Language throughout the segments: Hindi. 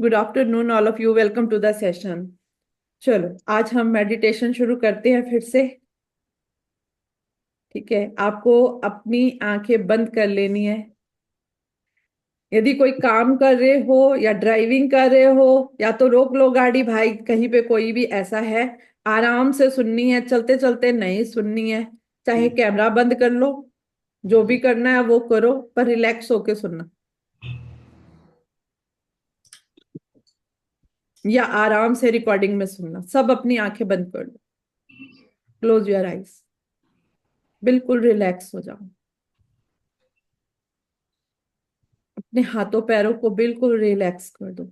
Good afternoon all of you, welcome to the session. चलो आज हम मेडिटेशन शुरू करते हैं फिर से। ठीक है, आपको अपनी आंखें बंद कर लेनी है। यदि कोई काम कर रहे हो या ड्राइविंग कर रहे हो या तो रोक लो गाड़ी भाई, कहीं पे कोई भी ऐसा है। आराम से सुननी है, चलते चलते नहीं सुननी है। चाहे कैमरा बंद कर लो, जो भी करना है वो करो, पर रिलैक्स होके सुनना। या आराम से रिकॉर्डिंग में सुनना। सब अपनी आंखें बंद कर लो। Close your eyes. बिल्कुल रिलैक्स हो जाओ। अपने हाथों पैरों को बिल्कुल रिलैक्स कर दो।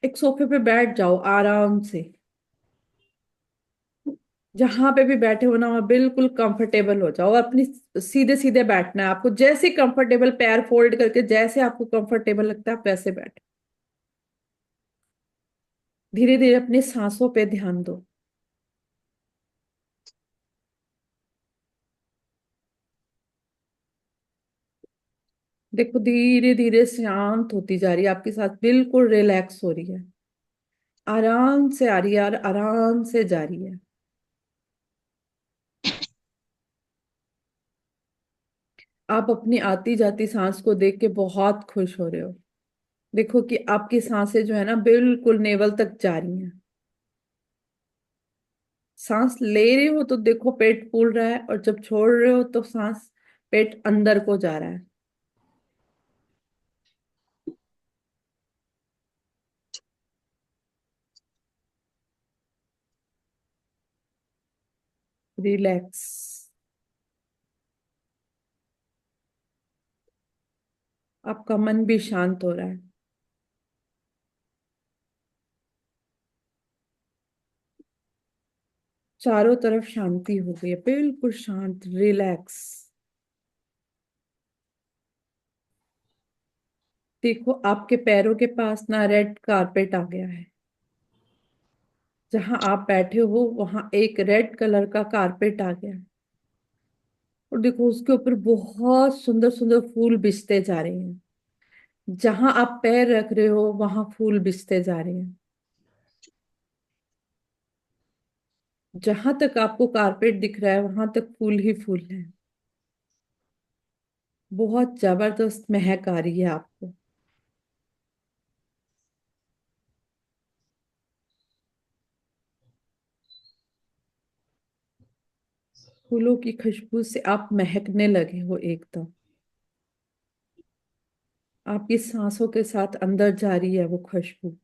एक सोफे पे बैठ जाओ आराम से। जहां पे भी बैठे हो ना, वहां बिल्कुल कंफर्टेबल हो जाओ। अपनी सीधे सीधे बैठना है आपको, जैसे कंफर्टेबल, पैर फोल्ड करके जैसे आपको कंफर्टेबल लगता है आप वैसे बैठ। धीरे धीरे अपनी सांसों पे ध्यान दो। देखो धीरे धीरे शांत होती जा रही है, आपकी सांस बिल्कुल रिलैक्स हो रही है। आराम से आ रही है और आराम से जा रही है। आप अपनी आती जाती सांस को देख के बहुत खुश हो रहे हो। देखो कि आपकी सांसें जो है ना बिल्कुल नेवल तक जा रही हैं। सांस ले रहे हो तो देखो पेट फूल रहा है, और जब छोड़ रहे हो तो सांस पेट अंदर को जा रहा है। रिलैक्स। आपका मन भी शांत हो रहा है। चारों तरफ शांति हो गई है, बिल्कुल शांत, रिलैक्स। देखो आपके पैरों के पास ना रेड कारपेट आ गया है। जहां आप बैठे हो वहां एक रेड कलर का कारपेट आ गया है। और देखो उसके ऊपर बहुत सुंदर सुंदर फूल बिछते जा रहे हैं। जहां आप पैर रख रहे हो वहां फूल बिछते जा रहे हैं। जहां तक आपको कारपेट दिख रहा है वहां तक फूल ही फूल है। बहुत जबरदस्त महक आ रही है आपको। फूलों की खुशबू से आप महकने लगे हो एकदम। आपकी सांसों के साथ अंदर जा रही है वो खुशबू।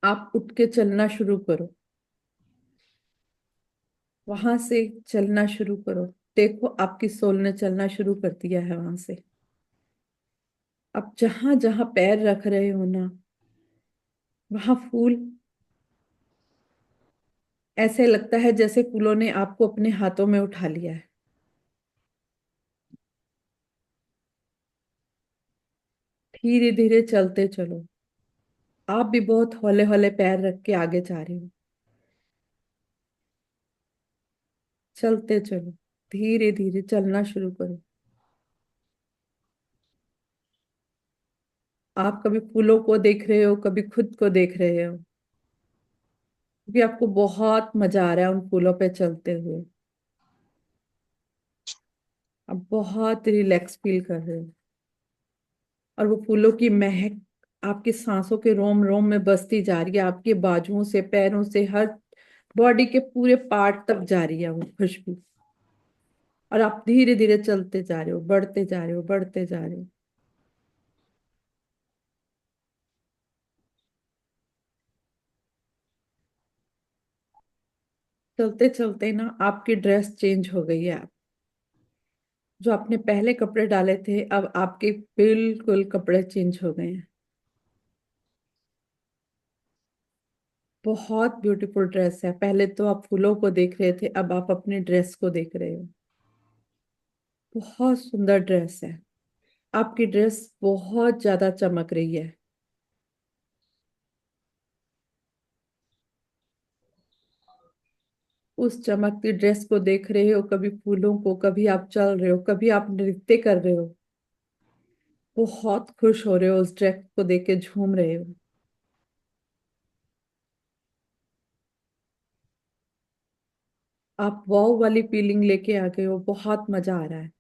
आप उठ के चलना शुरू करो। वहां से चलना शुरू करो। देखो आपकी सोल ने चलना शुरू कर दिया है वहां से। अब जहां जहां पैर रख रहे हो ना, वहां फूल ऐसे लगता है जैसे फूलों ने आपको अपने हाथों में उठा लिया है। धीरे धीरे चलते चलो। आप भी बहुत हौले हौले पैर रख के आगे जा रहे हो। चलते चलो। धीरे धीरे चलना शुरू करो। आप कभी फूलों को देख रहे हो, कभी खुद को देख रहे हो। क्योंकि आपको बहुत मजा आ रहा है उन फूलों पे चलते हुए। आप बहुत रिलैक्स फील कर रहे हो। और वो फूलों की महक आपकी सांसों के रोम रोम में बसती जा रही है, आपके बाजुओं से, पैरों से, हर बॉडी के पूरे पार्ट तक जा रही है वो खुशबू। और आप धीरे धीरे चलते जा रहे हो, बढ़ते जा रहे हो, बढ़ते जा रहे हो। चलते चलते ना आपकी ड्रेस चेंज हो गई है। जो आपने पहले कपड़े डाले थे अब आपके बिल्कुल कपड़े चेंज हो गए हैं। बहुत ब्यूटीफुल ड्रेस है। पहले तो आप फूलों को देख रहे थे, अब आप अपनी ड्रेस को देख रहे हो। बहुत सुंदर ड्रेस है। आपकी ड्रेस बहुत ज्यादा चमक रही है। उस चमकती ड्रेस को देख रहे हो, कभी फूलों को, कभी आप चल रहे हो, कभी आप नृत्य कर रहे हो, बहुत खुश हो रहे हो, उस ड्रेस को देख के झूम रहे हो। आप वाव वाली फीलिंग लेके आ गए हो, बहुत मजा आ रहा है।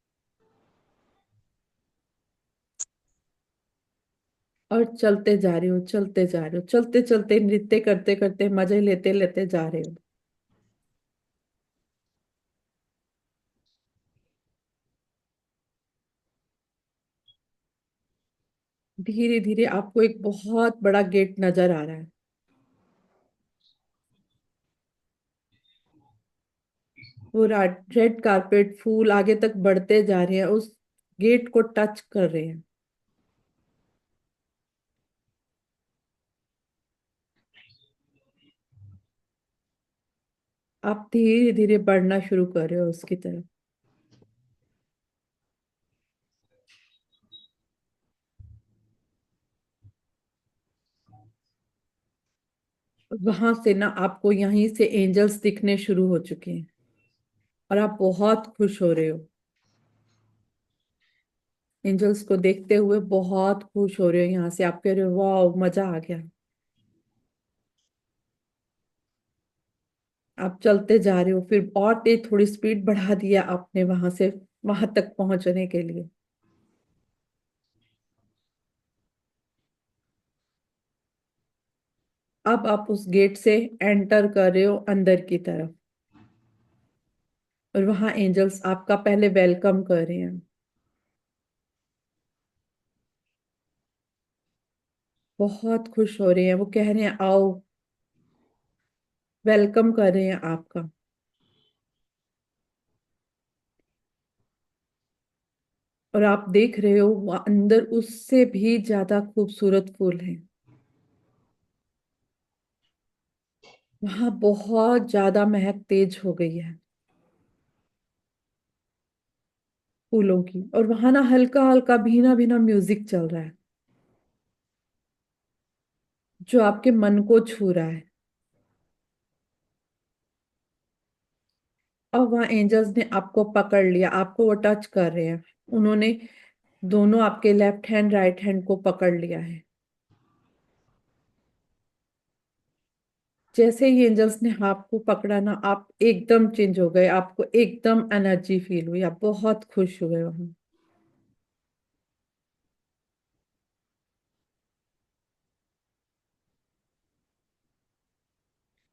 और चलते जा रहे हो, चलते जा रहे हो, चलते चलते नृत्य करते करते मजे लेते लेते जा रहे हो। धीरे धीरे आपको एक बहुत बड़ा गेट नजर आ रहा है। वो रेड कारपेट फूल आगे तक बढ़ते जा रहे हैं, उस गेट को टच कर रहे हैं। आप धीरे धीरे बढ़ना शुरू कर रहे हो उसकी तरफ। वहां से ना आपको यहीं से एंजल्स दिखने शुरू हो चुके हैं, और आप बहुत खुश हो रहे हो। एंजल्स को देखते हुए बहुत खुश हो रहे हो, यहाँ से आप कह रहे हो वाह मजा आ गया। आप चलते जा रहे हो, फिर और तेज थोड़ी स्पीड बढ़ा दिया आपने वहां से वहां तक पहुंचने के लिए। अब आप उस गेट से एंटर कर रहे हो अंदर की तरफ, और वहां एंजल्स आपका पहले वेलकम कर रहे हैं। बहुत खुश हो रहे हैं, वो कह रहे हैं आओ, वेलकम कर रहे हैं आपका। और आप देख रहे हो वहाँ अंदर उससे भी ज्यादा खूबसूरत फूल हैं। वहां बहुत ज्यादा महक तेज हो गई है फूलों की, और वहां ना हल्का हल्का भीना भीना म्यूजिक चल रहा है, जो आपके मन को छू रहा है। और वहां एंजल्स ने आपको पकड़ लिया, आपको वो टच कर रहे हैं। उन्होंने दोनों आपके लेफ्ट हैंड राइट हैंड को पकड़ लिया है। जैसे ही एंजल्स ने आपको पकड़ा ना, आप एकदम चेंज हो गए, आपको एकदम एनर्जी फील हुई, आप बहुत खुश हुए वहां।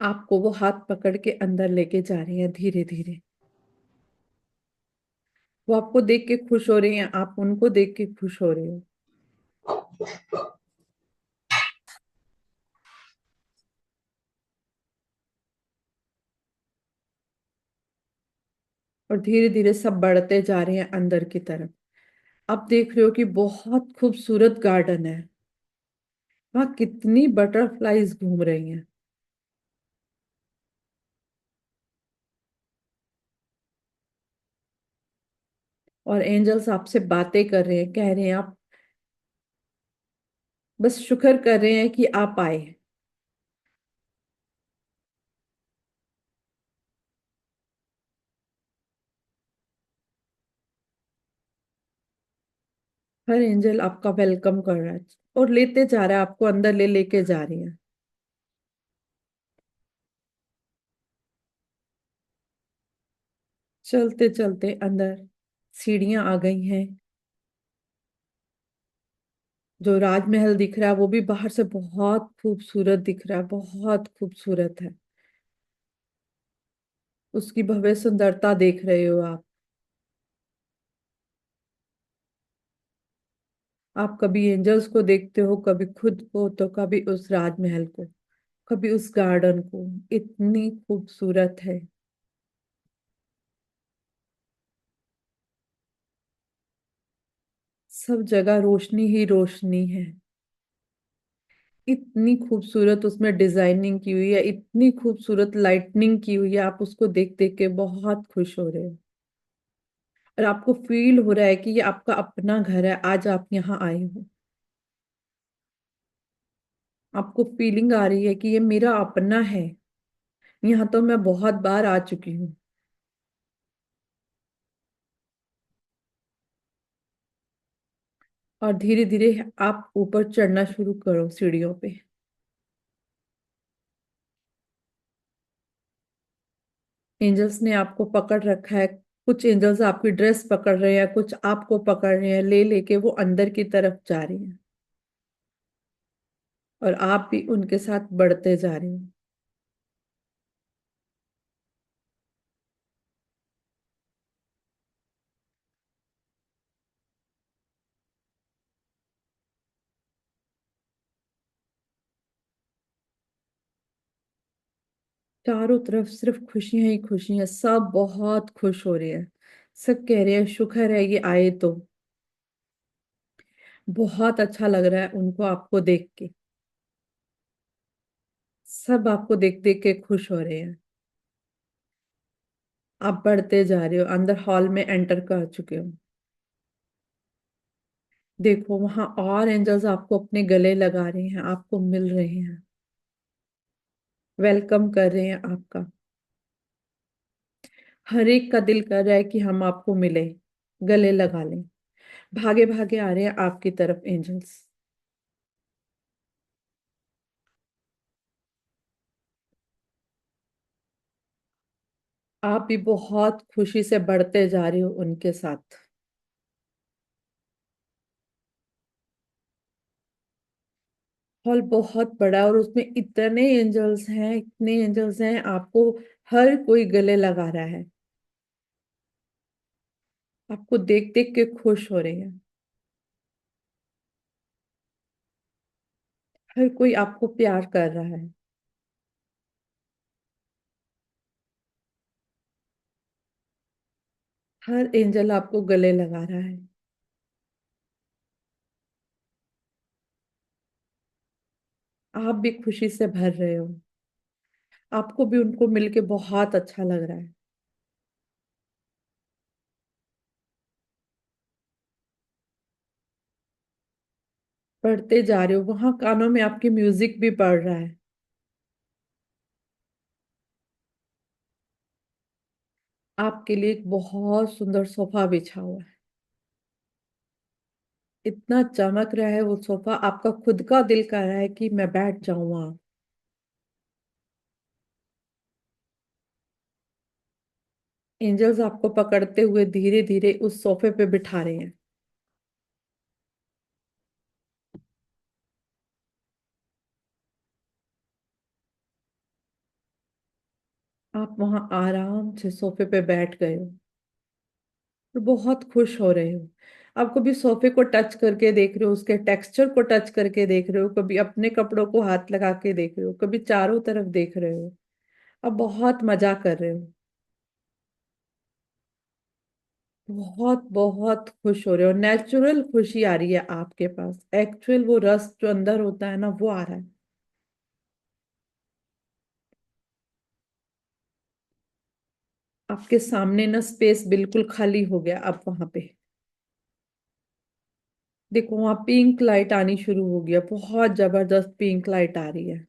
आपको वो हाथ पकड़ के अंदर लेके जा रही हैं धीरे धीरे। वो आपको देख के खुश हो रही हैं, आप उनको देख के खुश हो रहे हो। और धीरे धीरे सब बढ़ते जा रहे हैं अंदर की तरफ। आप देख रहे हो कि बहुत खूबसूरत गार्डन है। वहां कितनी बटरफ्लाईज घूम रही हैं। और एंजल्स आपसे बातें कर रहे हैं, कह रहे हैं आप बस शुक्र कर रहे हैं कि आप आए। हर एंजल आपका वेलकम कर रहा है, और लेते जा रहा है आपको, अंदर ले लेके जा रही है। चलते चलते अंदर सीढ़ियां आ गई हैं। जो राजमहल दिख रहा है वो भी बाहर से बहुत खूबसूरत दिख रहा है, बहुत खूबसूरत है। उसकी भव्य सुंदरता देख रहे हो आप। आप कभी एंजल्स को देखते हो, कभी खुद को, तो कभी उस राजमहल को, कभी उस गार्डन को। इतनी खूबसूरत है। सब जगह रोशनी ही रोशनी है। इतनी खूबसूरत उसमें डिजाइनिंग की हुई है, इतनी खूबसूरत लाइटनिंग की हुई है, आप उसको देख देख के बहुत खुश हो रहे हो। और आपको फील हो रहा है कि ये आपका अपना घर है, आज आप यहाँ आए हो। आपको फीलिंग आ रही है कि ये मेरा अपना है, यहाँ तो मैं बहुत बार आ चुकी हूँ। और धीरे धीरे आप ऊपर चढ़ना शुरू करो सीढ़ियों पे। एंजल्स ने आपको पकड़ रखा है। कुछ एंजल्स आपकी ड्रेस पकड़ रहे हैं, कुछ आपको पकड़ रहे हैं, ले लेके वो अंदर की तरफ जा रही हैं। और आप भी उनके साथ बढ़ते जा रहे हो। चारों तरफ सिर्फ खुशियां ही खुशियां, सब बहुत खुश हो रहे हैं। सब कह रहे हैं शुक्र है ये आए तो। बहुत अच्छा लग रहा है उनको आपको देख के। सब आपको देख देख के खुश हो रहे हैं। आप बढ़ते जा रहे हो, अंदर हॉल में एंटर कर चुके हो। देखो वहां और एंजल्स आपको अपने गले लगा रहे हैं, आपको मिल रहे हैं, वेलकम कर रहे हैं आपका। हर एक का दिल कर रहा है कि हम आपको मिले, गले लगा लें। भागे भागे आ रहे हैं आपकी तरफ एंजल्स। आप भी बहुत खुशी से बढ़ते जा रहे हो उनके साथ। हॉल बहुत बड़ा है और उसमें इतने एंजल्स हैं, इतने एंजल्स हैं, आपको हर कोई गले लगा रहा है। आपको देख देख के खुश हो रहे हैं। हर कोई आपको प्यार कर रहा है। हर एंजल आपको गले लगा रहा है। आप भी खुशी से भर रहे हो। आपको भी उनको मिलके बहुत अच्छा लग रहा है। पढ़ते जा रहे हो, वहां कानों में आपके म्यूजिक भी पड़ रहा है। आपके लिए एक बहुत सुंदर सोफा बिछा हुआ है। इतना चमक रहा है वो सोफा, आपका खुद का दिल कर रहा है कि मैं बैठ जाऊं वहां। एंजल्स आपको पकड़ते हुए धीरे धीरे उस सोफे पे बिठा रहे हैं। आप वहां आराम से सोफे पे बैठ गए हो और बहुत खुश हो रहे हो। आप कभी सोफे को टच करके देख रहे हो, उसके टेक्सचर को टच करके देख रहे हो, कभी अपने कपड़ों को हाथ लगा के देख रहे हो, कभी चारों तरफ देख रहे हो। आप बहुत मजा कर रहे हो। बहुत बहुत खुश हो रहे हो, नेचुरल खुशी आ रही है आपके पास। एक्चुअल वो रस जो अंदर होता है ना, वो आ रहा है। आपके सामने ना स्पेस बिल्कुल खाली हो गया अब वहां पे। देखो वहां पिंक लाइट आनी शुरू हो गया, बहुत जबरदस्त पिंक लाइट आ रही है।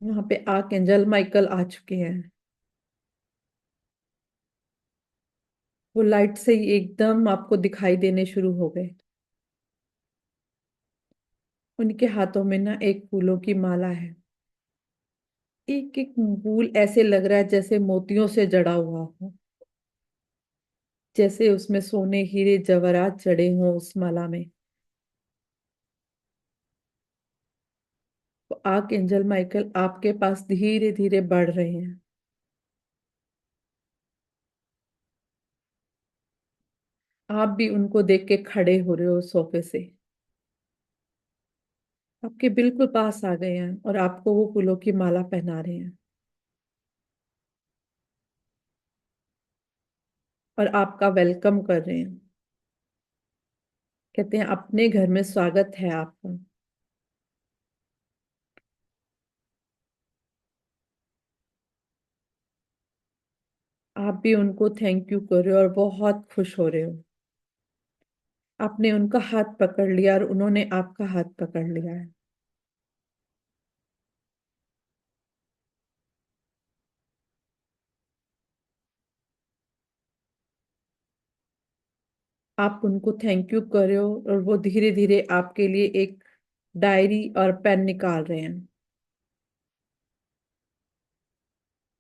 वहां पे आर्कएंजल माइकल आ चुके हैं। वो लाइट से ही एकदम आपको दिखाई देने शुरू हो गए। उनके हाथों में ना एक फूलों की माला है। एक एक फूल ऐसे लग रहा है जैसे मोतियों से जड़ा हुआ हो, जैसे उसमें सोने हीरे जवाहरात जड़े हों उस माला में। तो आर्कएंजल माइकल आपके पास धीरे धीरे बढ़ रहे हैं। आप भी उनको देख के खड़े हो रहे हो सोफे से। आपके बिल्कुल पास आ गए हैं और आपको वो फूलों की माला पहना रहे हैं। और आपका वेलकम कर रहे हैं। कहते हैं अपने घर में स्वागत है आपका। आप भी उनको थैंक यू कर रहे हो और बहुत खुश हो रहे हो। आपने उनका हाथ पकड़ लिया और उन्होंने आपका हाथ पकड़ लिया है। आप उनको थैंक यू कर रहे हो और वो धीरे धीरे आपके लिए एक डायरी और पेन निकाल रहे हैं।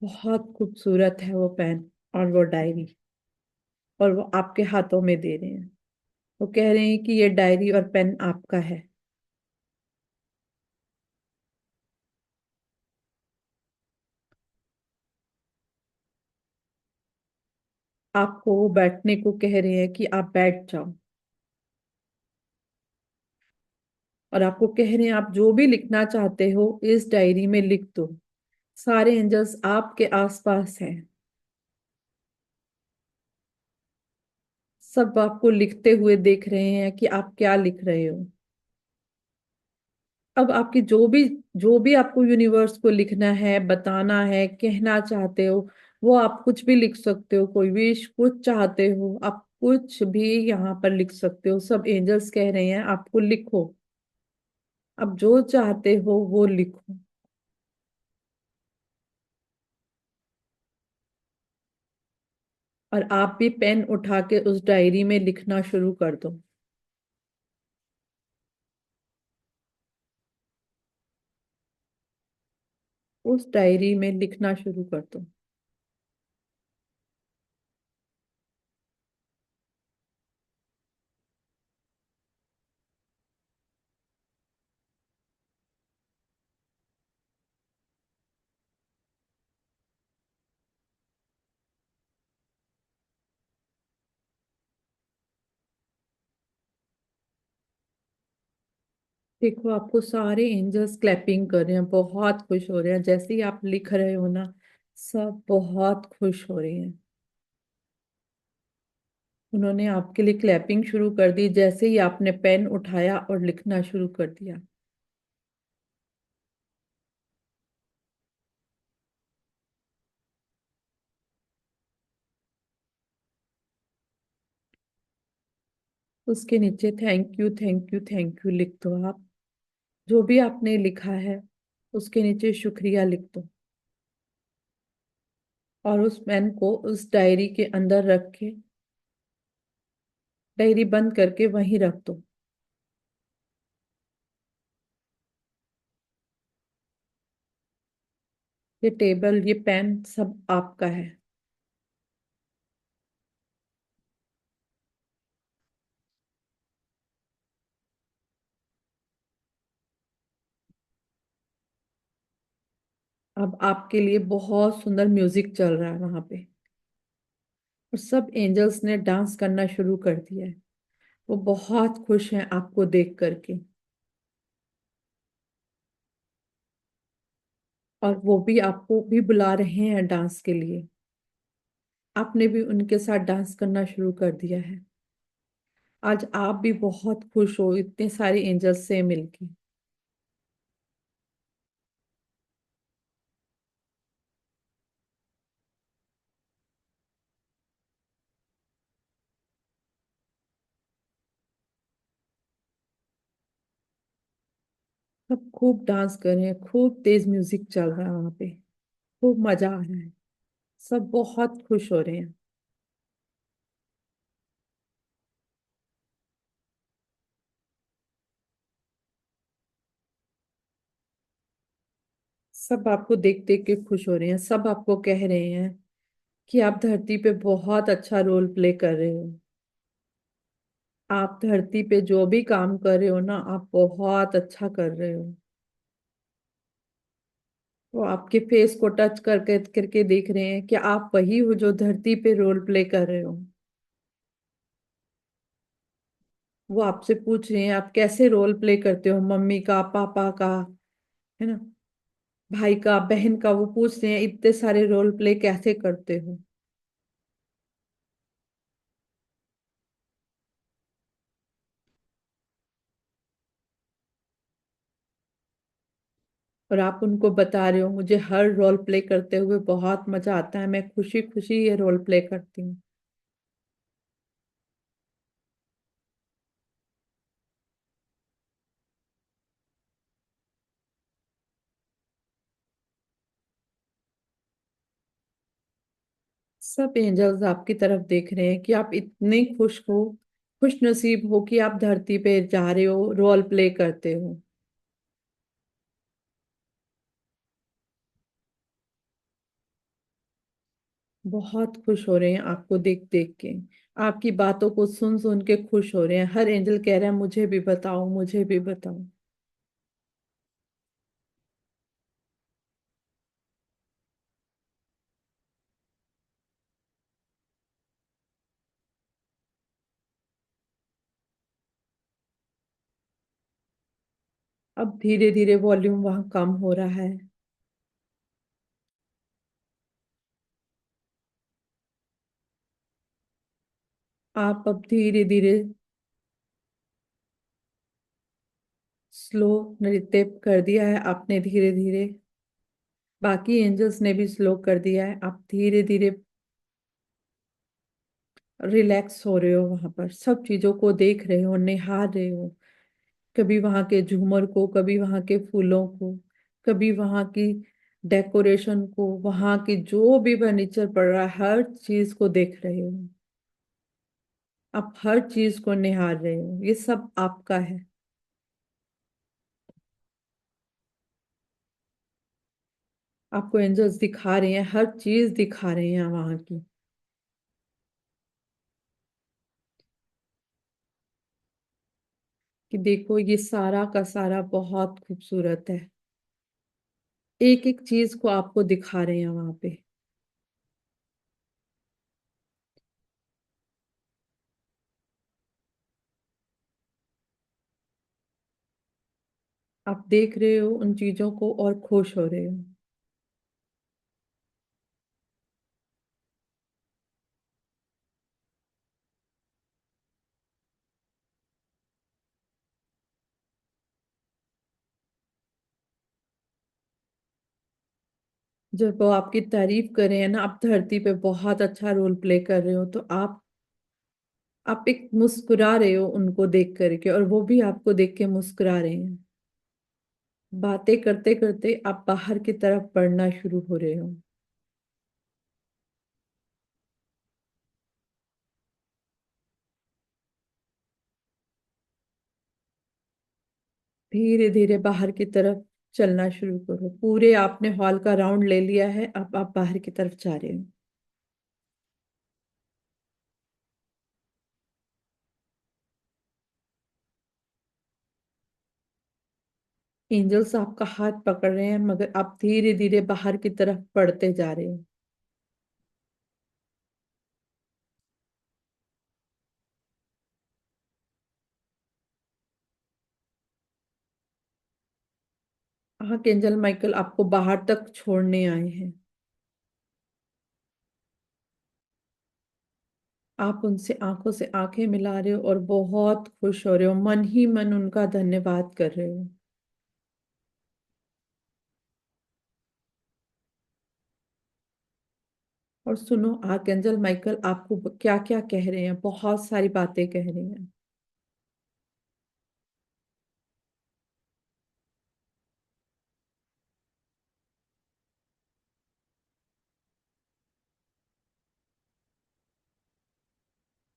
बहुत खूबसूरत है वो पेन और वो डायरी, और वो आपके हाथों में दे रहे हैं। वो कह रहे हैं कि ये डायरी और पेन आपका है। आपको वो बैठने को कह रहे हैं कि आप बैठ जाओ, और आपको कह रहे हैं आप जो भी लिखना चाहते हो इस डायरी में लिख दो। सारे एंजल्स आपके आसपास हैं। सब आपको लिखते हुए देख रहे हैं कि आप क्या लिख रहे हो। अब आपकी जो भी आपको यूनिवर्स को लिखना है, बताना है, कहना चाहते हो, वो आप कुछ भी लिख सकते हो। कोई विश कुछ चाहते हो आप कुछ भी यहाँ पर लिख सकते हो। सब एंजल्स कह रहे हैं आपको लिखो। आप जो चाहते हो वो लिखो। और आप भी पेन उठा के उस डायरी में लिखना शुरू कर दो। उस डायरी में लिखना शुरू कर दो। देखो आपको सारे एंजल्स क्लैपिंग कर रहे हैं, बहुत खुश हो रहे हैं। जैसे ही आप लिख रहे हो ना, सब बहुत खुश हो रहे हैं। उन्होंने आपके लिए क्लैपिंग शुरू कर दी जैसे ही आपने पेन उठाया और लिखना शुरू कर दिया। उसके नीचे thank you thank you thank you लिख दो आप। जो भी आपने लिखा है उसके नीचे शुक्रिया लिख दो। और उस पेन को उस डायरी के अंदर रख के डायरी बंद करके वहीं रख दो। ये टेबल, ये पेन सब आपका है। अब आपके लिए बहुत सुंदर म्यूजिक चल रहा है वहां पे, और सब एंजल्स ने डांस करना शुरू कर दिया है। वो बहुत खुश हैं आपको देख करके। और वो भी आपको भी बुला रहे हैं डांस के लिए। आपने भी उनके साथ डांस करना शुरू कर दिया है। आज आप भी बहुत खुश हो इतने सारे एंजल्स से मिलके। सब खूब डांस कर रहे हैं, खूब तेज म्यूजिक चल रहा है वहां पे। खूब मजा आ रहा है। सब बहुत खुश हो रहे हैं। सब आपको देख देख के खुश हो रहे हैं। सब आपको कह रहे हैं कि आप धरती पे बहुत अच्छा रोल प्ले कर रहे हो। आप धरती पे जो भी काम कर रहे हो ना, आप बहुत अच्छा कर रहे हो। वो आपके फेस को टच करके करके देख रहे हैं कि आप वही हो जो धरती पे रोल प्ले कर रहे हो। वो आपसे पूछ रहे हैं आप कैसे रोल प्ले करते हो, मम्मी का, पापा का, है ना, भाई का, बहन का। वो पूछ रहे हैं इतने सारे रोल प्ले कैसे करते हो। और आप उनको बता रहे हो मुझे हर रोल प्ले करते हुए बहुत मजा आता है, मैं खुशी खुशी ये रोल प्ले करती हूँ। सब एंजल्स आपकी तरफ देख रहे हैं कि आप इतने खुश हो। खुश नसीब हो कि आप धरती पे जा रहे हो, रोल प्ले करते हो। बहुत खुश हो रहे हैं आपको देख देख के। आपकी बातों को सुन सुन के खुश हो रहे हैं। हर एंजल कह रहा है मुझे भी बताओ, मुझे भी बताओ। अब धीरे धीरे वॉल्यूम वहां कम हो रहा है। आप अब धीरे धीरे स्लो नृत्य कर दिया है आपने, धीरे धीरे। बाकी एंजल्स ने भी स्लो कर दिया है। आप धीरे धीरे रिलैक्स हो रहे हो, वहां पर सब चीजों को देख रहे हो, निहार रहे हो। कभी वहां के झूमर को, कभी वहां के फूलों को, कभी वहां की डेकोरेशन को, वहां की जो भी फर्नीचर पड़ रहा है, हर चीज को देख रहे हो। आप हर चीज को निहार रहे हो, ये सब आपका है। आपको एंजल्स दिखा रहे हैं, हर चीज दिखा रहे हैं वहां की। कि देखो ये सारा का सारा बहुत खूबसूरत है। एक एक चीज को आपको दिखा रहे हैं वहां पे। आप देख रहे हो उन चीजों को और खुश हो रहे हो। जब वो आपकी तारीफ कर रहे हैं ना, आप धरती पे बहुत अच्छा रोल प्ले कर रहे हो, तो आप एक मुस्कुरा रहे हो उनको देख करके, और वो भी आपको देख के मुस्कुरा रहे हैं। बातें करते करते आप बाहर की तरफ बढ़ना शुरू हो रहे हो। धीरे धीरे बाहर की तरफ चलना शुरू करो। पूरे आपने हॉल का राउंड ले लिया है, अब आप बाहर की तरफ जा रहे हो। एंजल्स आपका हाथ पकड़ रहे हैं, मगर आप धीरे धीरे बाहर की तरफ बढ़ते जा रहे हो। एंजल माइकल आपको बाहर तक छोड़ने आए हैं। आप उनसे आंखों से आंखें मिला रहे हो और बहुत खुश हो रहे हो, मन ही मन उनका धन्यवाद कर रहे हो। और सुनो, आर्कएंजल माइकल आपको क्या क्या कह रहे हैं, बहुत सारी बातें कह रहे हैं।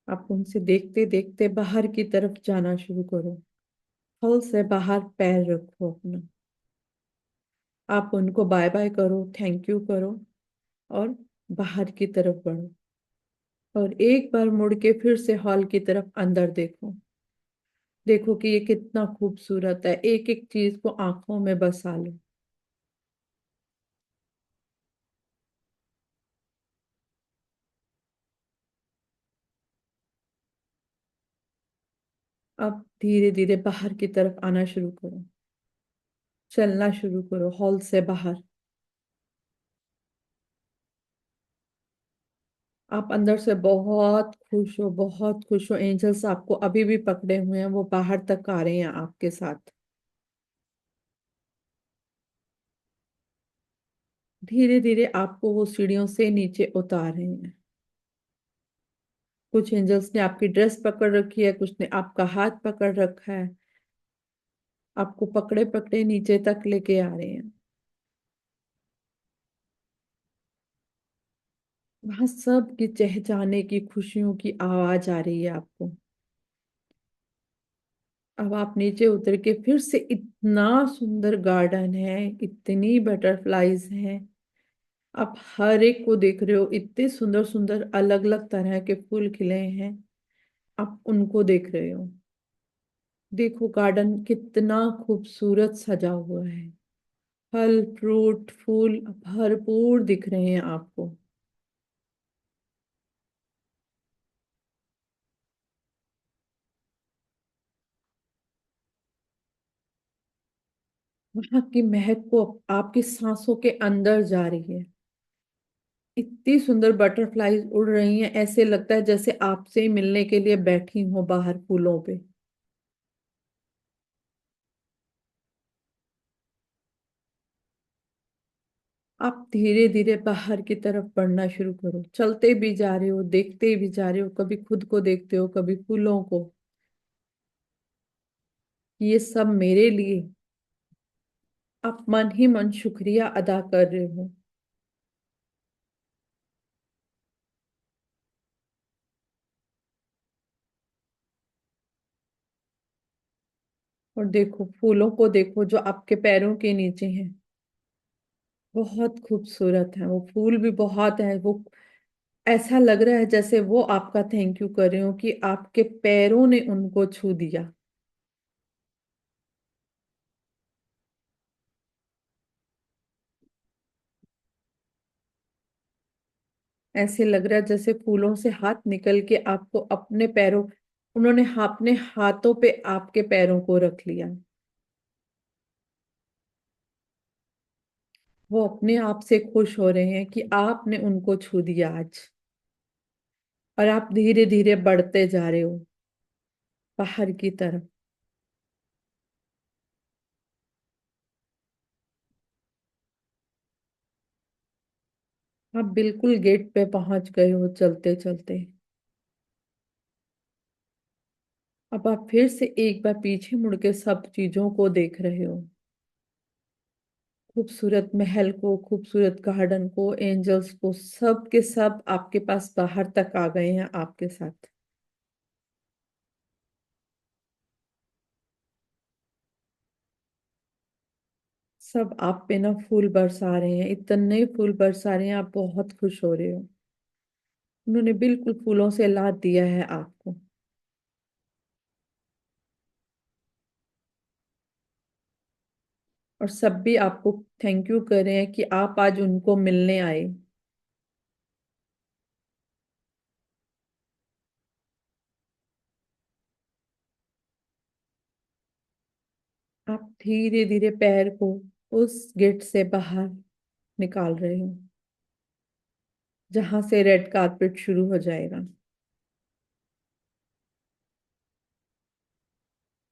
आप उनसे देखते देखते बाहर की तरफ जाना शुरू करो। हॉल से बाहर पैर रखो अपना। आप उनको बाय बाय करो, थैंक यू करो, और बाहर की तरफ बढ़ो। और एक बार मुड़ के फिर से हॉल की तरफ अंदर देखो। देखो कि ये कितना खूबसूरत है, एक एक चीज को आंखों में बसा लो। अब धीरे धीरे बाहर की तरफ आना शुरू करो। चलना शुरू करो हॉल से बाहर। आप अंदर से बहुत खुश हो, बहुत खुश हो। एंजल्स आपको अभी भी पकड़े हुए हैं, वो बाहर तक आ रहे हैं आपके साथ। धीरे धीरे आपको वो सीढ़ियों से नीचे उतार रहे हैं। कुछ एंजल्स ने आपकी ड्रेस पकड़ रखी है, कुछ ने आपका हाथ पकड़ रखा है। आपको पकड़े पकड़े नीचे तक लेके आ रहे हैं। वहां सब की चहचहाने की, खुशियों की आवाज आ रही है आपको। अब आप नीचे उतर के फिर से, इतना सुंदर गार्डन है, इतनी बटरफ्लाईज हैं। आप हर एक को देख रहे हो, इतने सुंदर सुंदर अलग अलग तरह के फूल खिले हैं। आप उनको देख रहे हो। देखो गार्डन कितना खूबसूरत सजा हुआ है। फल फ्रूट फूल भरपूर दिख रहे हैं आपको। वहां की महक को आपकी सांसों के अंदर जा रही है। इतनी सुंदर बटरफ्लाईज उड़ रही हैं, ऐसे लगता है जैसे आपसे ही मिलने के लिए बैठी हो बाहर फूलों पे। आप धीरे धीरे बाहर की तरफ बढ़ना शुरू करो। चलते भी जा रहे हो, देखते भी जा रहे हो, कभी खुद को देखते हो, कभी फूलों को। ये सब मेरे लिए। आप मन ही मन शुक्रिया अदा कर रहे हो। और देखो फूलों को, देखो जो आपके पैरों के नीचे हैं। बहुत खूबसूरत है वो फूल भी, बहुत है वो। ऐसा लग रहा है जैसे वो आपका थैंक यू कर रहे हो कि आपके पैरों ने उनको छू दिया। ऐसे लग रहा है जैसे फूलों से हाथ निकल के आपको अपने पैरों, उन्होंने अपने हाथों पे आपके पैरों को रख लिया। वो अपने आप से खुश हो रहे हैं कि आपने उनको छू दिया आज। और आप धीरे धीरे बढ़ते जा रहे हो बाहर की तरफ। आप बिल्कुल गेट पे पहुंच गए हो चलते चलते। अब आप फिर से एक बार पीछे मुड़ के सब चीजों को देख रहे हो। खूबसूरत महल को, खूबसूरत गार्डन को, एंजल्स को, सब के सब आपके पास बाहर तक आ गए हैं आपके साथ। सब आप पे ना फूल बरसा रहे हैं, इतने फूल बरसा रहे हैं, आप बहुत खुश हो रहे हो। उन्होंने बिल्कुल फूलों से लाद दिया है आपको। और सब भी आपको थैंक यू कर रहे हैं कि आप आज उनको मिलने आए। आप धीरे धीरे पैर को उस गेट से बाहर निकाल रहे हो, जहां से रेड कारपेट शुरू हो जाएगा।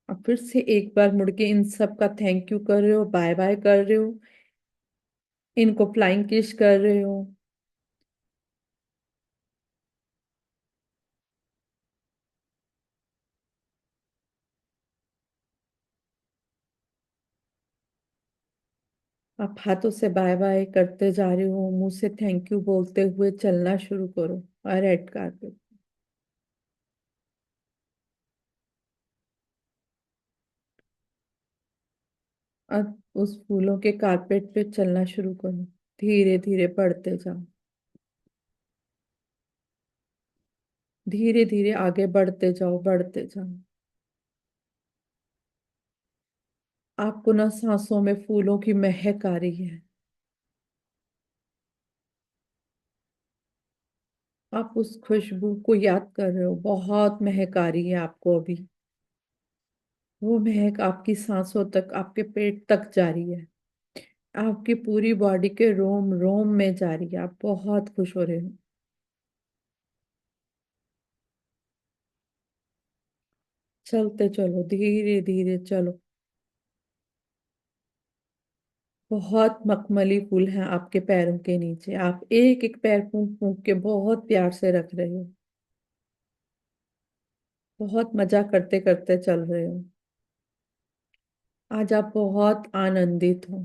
अब फिर से एक बार मुड़ के इन सब का थैंक यू कर रहे हो, बाय बाय कर रहे हो, इनको फ्लाइंग किस कर रहे हो। आप हाथों से बाय बाय करते जा रहे हो, मुंह से थैंक यू बोलते हुए चलना शुरू करो रेड कारपेट। अब उस फूलों के कारपेट पे चलना शुरू करो। धीरे धीरे बढ़ते जाओ। धीरे धीरे आगे बढ़ते जाओ, बढ़ते जाओ। आपको ना सांसों में फूलों की महक आ रही है। आप उस खुशबू को याद कर रहे हो, बहुत महक आ रही है आपको अभी। वो महक आपकी सांसों तक, आपके पेट तक जा रही है। आपकी पूरी बॉडी के रोम रोम में जा रही है। आप बहुत खुश हो रहे हो। चलते चलो, धीरे धीरे चलो। बहुत मखमली फूल हैं आपके पैरों के नीचे। आप एक एक पैर फूंक फूंक के बहुत प्यार से रख रहे हो। बहुत मजा करते करते चल रहे हो। आज आप बहुत आनंदित हो।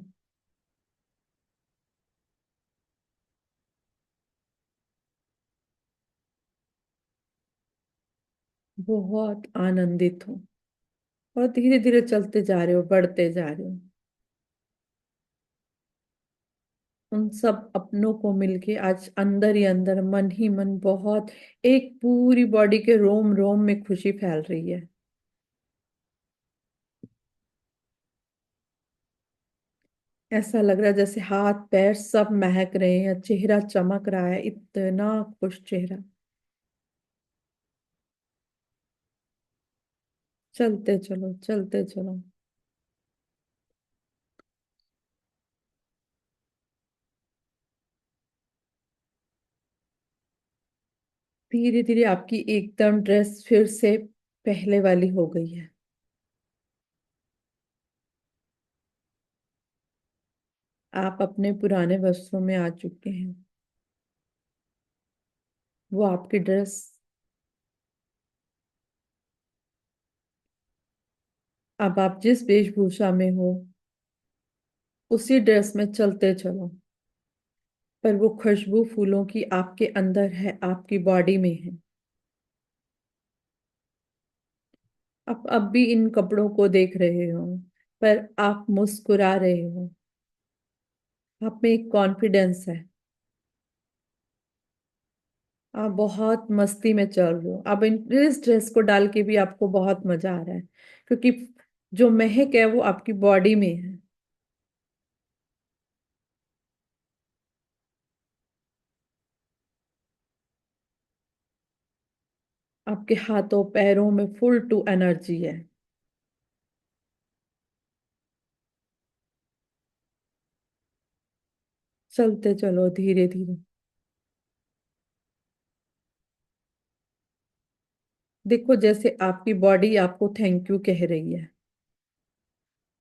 बहुत आनंदित हो। और धीरे धीरे चलते जा रहे हो, बढ़ते जा रहे हो। उन सब अपनों को मिलके आज अंदर ही अंदर, मन ही मन, बहुत एक पूरी बॉडी के रोम रोम में खुशी फैल रही है। ऐसा लग रहा है जैसे हाथ पैर सब महक रहे हैं, चेहरा चमक रहा है, इतना खुश चेहरा। चलते चलो, चलते चलो। धीरे धीरे आपकी एकदम ड्रेस फिर से पहले वाली हो गई है। आप अपने पुराने वस्त्रों में आ चुके हैं। वो आपकी ड्रेस, अब आप जिस वेशभूषा में हो उसी ड्रेस में चलते चलो। पर वो खुशबू फूलों की आपके अंदर है, आपकी बॉडी में है। आप अब भी इन कपड़ों को देख रहे हो, पर आप मुस्कुरा रहे हो। आप में एक कॉन्फिडेंस है। आप बहुत मस्ती में चल रहे हो। अब इन इस ड्रेस को डाल के भी आपको बहुत मजा आ रहा है, क्योंकि जो महक है वो आपकी बॉडी में है। आपके हाथों पैरों में फुल टू एनर्जी है। चलते चलो धीरे धीरे। देखो जैसे आपकी बॉडी आपको थैंक यू कह रही है।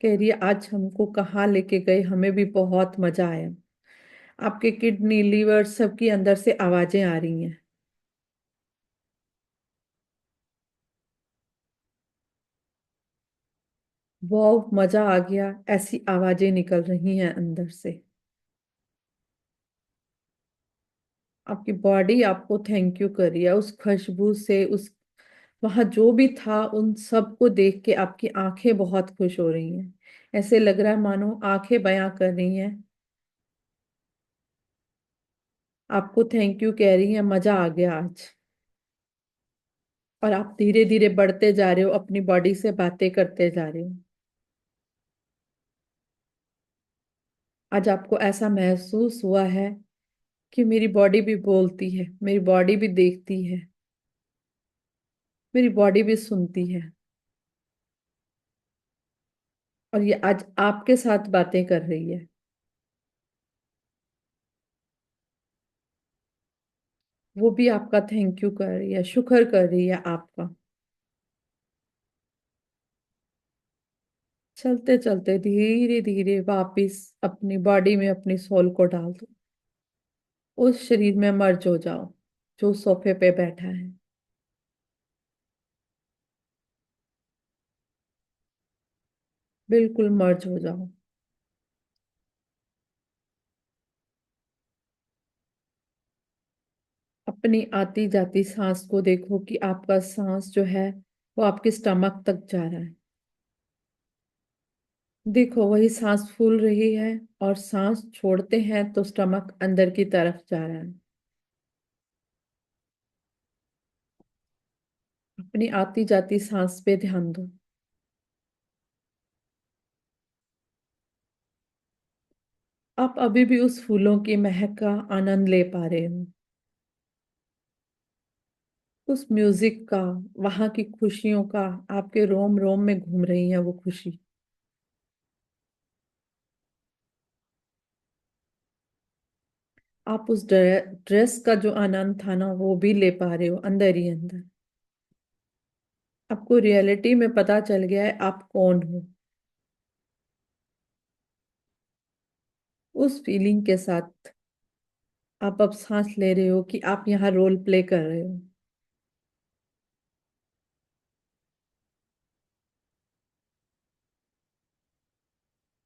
कह रही है आज हमको कहाँ लेके गए, हमें भी बहुत मजा आया। आपके किडनी लीवर सबकी अंदर से आवाजें आ रही हैं। बहुत मजा आ गया, ऐसी आवाजें निकल रही हैं अंदर से। आपकी बॉडी आपको थैंक यू कर रही है उस खुशबू से, उस वहां जो भी था उन सबको देख के आपकी आंखें बहुत खुश हो रही हैं। ऐसे लग रहा है मानो आंखें बयां कर रही हैं, आपको थैंक यू कह रही हैं, मजा आ गया आज। और आप धीरे धीरे बढ़ते जा रहे हो, अपनी बॉडी से बातें करते जा रहे हो। आज आपको ऐसा महसूस हुआ है कि मेरी बॉडी भी बोलती है, मेरी बॉडी भी देखती है, मेरी बॉडी भी सुनती है। और ये आज आपके साथ बातें कर रही है। वो भी आपका थैंक यू कर रही है, शुक्र कर रही है आपका। चलते चलते धीरे धीरे वापिस अपनी बॉडी में अपनी सोल को डाल दो। उस शरीर में मर्ज हो जाओ जो सोफे पे बैठा है। बिल्कुल मर्ज हो जाओ। अपनी आती जाती सांस को देखो कि आपका सांस जो है वो आपके स्टमक तक जा रहा है। देखो वही सांस फूल रही है, और सांस छोड़ते हैं तो स्टमक अंदर की तरफ जा रहा है। अपनी आती जाती सांस पे ध्यान दो। आप अभी भी उस फूलों की महक का आनंद ले पा रहे हो, उस म्यूजिक का, वहां की खुशियों का। आपके रोम रोम में घूम रही है वो खुशी। आप उस ड्रेस का जो आनंद था ना वो भी ले पा रहे हो अंदर ही अंदर। आपको रियलिटी में पता चल गया है आप कौन हो। उस फीलिंग के साथ आप अब सांस ले रहे हो कि आप यहाँ रोल प्ले कर रहे हो।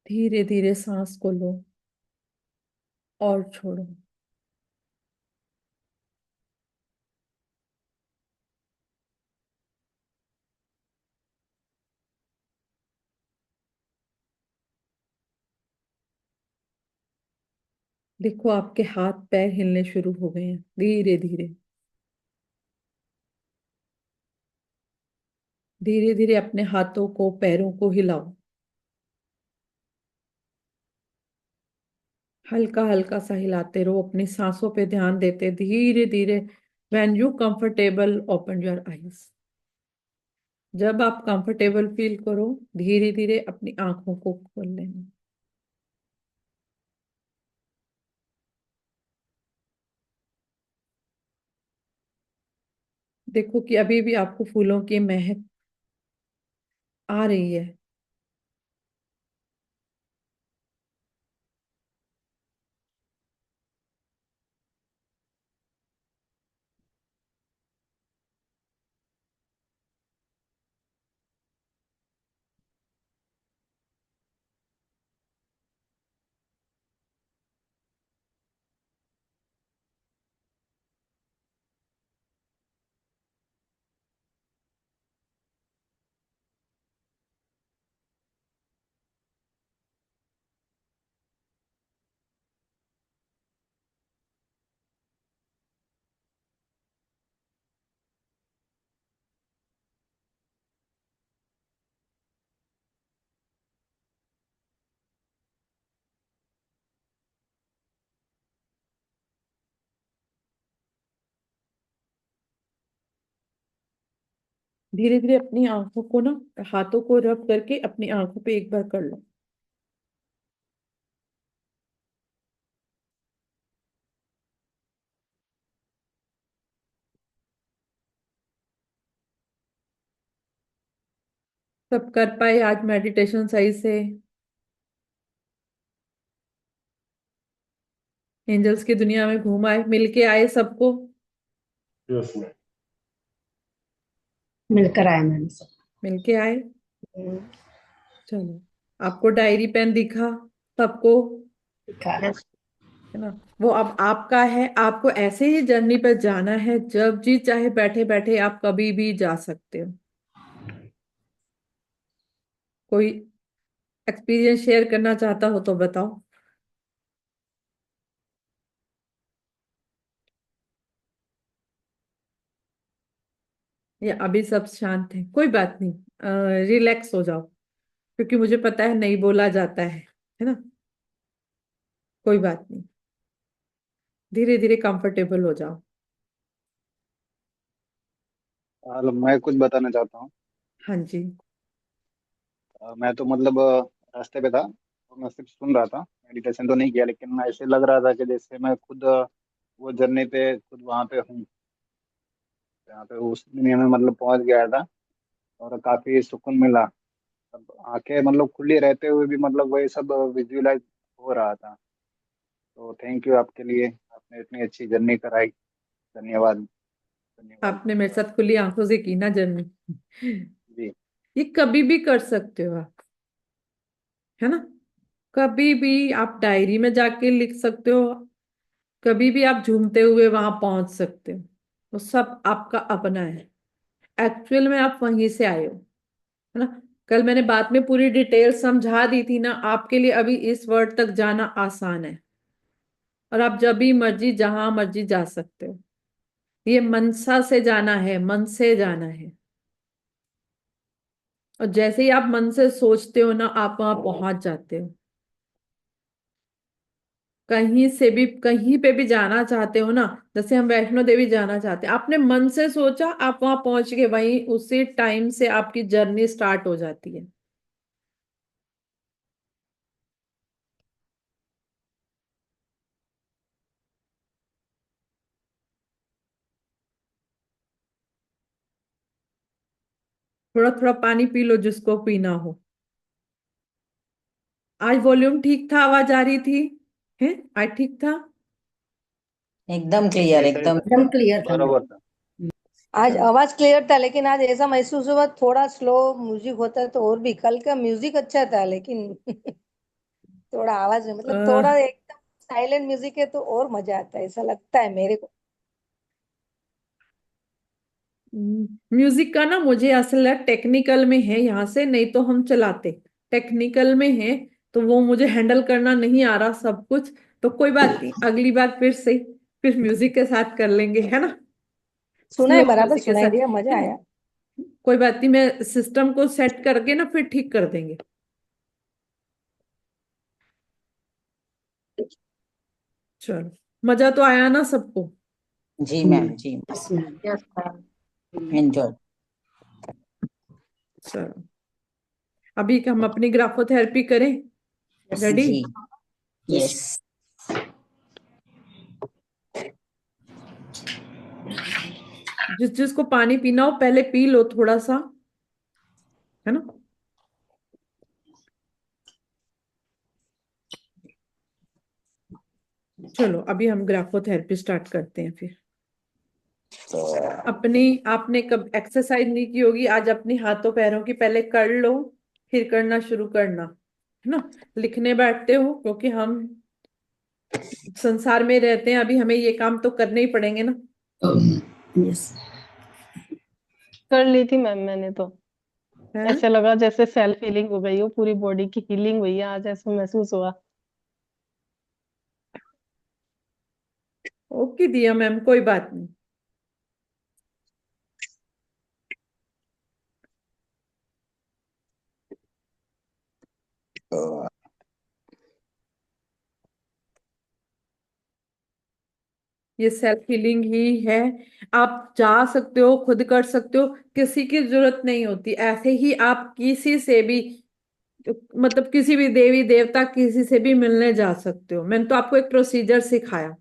धीरे धीरे सांस को लो और छोड़ो। देखो आपके हाथ पैर हिलने शुरू हो गए हैं धीरे धीरे। धीरे धीरे अपने हाथों को पैरों को हिलाओ। हल्का हल्का सा हिलाते रहो, अपनी सांसों पे ध्यान देते धीरे धीरे। When you comfortable open your eyes. जब आप कंफर्टेबल फील करो, धीरे धीरे अपनी आंखों को खोल लेना। देखो कि अभी भी आपको फूलों की महक आ रही है। धीरे धीरे अपनी आंखों को ना, हाथों को रब करके अपनी आंखों पे एक बार कर लो। सब कर पाए आज मेडिटेशन सही से? एंजल्स की दुनिया में घूम आए, मिल के आए सबको? यस। मिलकर आए मैंने सब। मिल के आए। हम्म, चलो, आपको डायरी पेन दिखा सबको? दिखा। है ना? वो अब आपका है, आपको ऐसे ही जर्नी पर जाना है। जब जी चाहे बैठे बैठे आप कभी भी जा सकते हो। कोई एक्सपीरियंस शेयर करना चाहता हो तो बताओ। या अभी सब शांत है? कोई बात नहीं, रिलैक्स हो जाओ, क्योंकि मुझे पता है नहीं बोला जाता है ना? कोई बात नहीं, धीरे धीरे कंफर्टेबल हो जाओ। मैं कुछ बताना चाहता हूँ। हाँ जी। मैं तो मतलब रास्ते पे था तो मैं सिर्फ सुन रहा था, मेडिटेशन तो नहीं किया, लेकिन ऐसे लग रहा था कि जैसे मैं खुद वो जर्नी पे खुद वहां पे हूँ, जहाँ पे उस दुनिया में मतलब पहुंच गया था। और काफी सुकून मिला। अब आंखें मतलब खुली रहते हुए भी मतलब वही सब विजुअलाइज हो रहा था। तो थैंक यू आपके लिए, आपने इतनी अच्छी जर्नी कराई। धन्यवाद। धन्यवाद। आपने मेरे साथ खुली आंखों से की ना जर्नी। जी। ये कभी भी कर सकते हो आप, है ना? कभी भी आप डायरी में जाके लिख सकते हो। कभी भी आप झूमते हुए वहां पहुंच सकते हो। वो सब आपका अपना है। एक्चुअल में आप वहीं से आए हो, है ना? कल मैंने बात में पूरी डिटेल समझा दी थी ना आपके लिए। अभी इस वर्ड तक जाना आसान है, और आप जब भी मर्जी जहां मर्जी जा सकते हो। ये मनसा से जाना है, मन से जाना है। और जैसे ही आप मन से सोचते हो ना, आप वहां पहुंच जाते हो। कहीं से भी कहीं पे भी जाना चाहते हो ना, जैसे हम वैष्णो देवी जाना चाहते हैं, आपने मन से सोचा, आप वहां पहुंच गए, वहीं उसी टाइम से आपकी जर्नी स्टार्ट हो जाती है। थोड़ा थोड़ा पानी पी लो जिसको पीना हो। आज वॉल्यूम ठीक था? आवाज आ रही थी? है? आज ठीक था? एकदम क्लियर, जी सही एकदम। था। एकदम क्लियर था मैम। बराबर था। आज चलो। आवाज क्लियर था, लेकिन आज ऐसा महसूस हुआ थोड़ा स्लो म्यूजिक होता है तो और भी। कल का म्यूजिक अच्छा था, लेकिन थोड़ा आवाज में मतलब थोड़ा एकदम साइलेंट म्यूजिक है तो और मजा आता है, ऐसा लगता है मेरे को। म्यूजिक का ना मुझे असल टेक्निकल में है, यहाँ से नहीं तो हम चलाते। टेक्निकल में है, तो वो मुझे हैंडल करना नहीं आ रहा सब कुछ। तो कोई बात नहीं, अगली बार फिर से फिर म्यूजिक के साथ कर लेंगे, है ना? सुना है, स्लो बराबर म्यूजिक के सुनाई साथ, दिया, है मजा ना? आया। कोई बात नहीं, मैं सिस्टम को सेट करके ना फिर ठीक कर देंगे। चलो, मजा तो आया ना सबको? जी मैम, जी एंजॉय। चलो, अभी हम अपनी ग्राफोथेरेपी करें। रेडी? जी, यस। जिस जिसको पानी पीना हो पहले पी लो थोड़ा सा, है ना? चलो, अभी हम ग्राफोथेरेपी स्टार्ट करते हैं फिर। अपनी आपने कब एक्सरसाइज नहीं की होगी, आज अपनी हाथों पैरों की पहले कर लो, फिर करना शुरू करना, है ना? लिखने बैठते हो क्योंकि हम संसार में रहते हैं, अभी हमें ये काम तो करने ही पड़ेंगे ना। यस। कर ली थी मैम मैंने तो। है? ऐसे लगा जैसे सेल्फ हीलिंग हो गई हो, पूरी बॉडी की हीलिंग हुई है आज, ऐसा महसूस हुआ। ओके दिया मैम, कोई बात नहीं। ये सेल्फ हीलिंग ही है। आप जा सकते हो, खुद कर सकते हो, किसी की जरूरत नहीं होती। ऐसे ही आप किसी से भी, मतलब किसी भी देवी देवता, किसी से भी मिलने जा सकते हो। मैंने तो आपको एक प्रोसीजर सिखाया,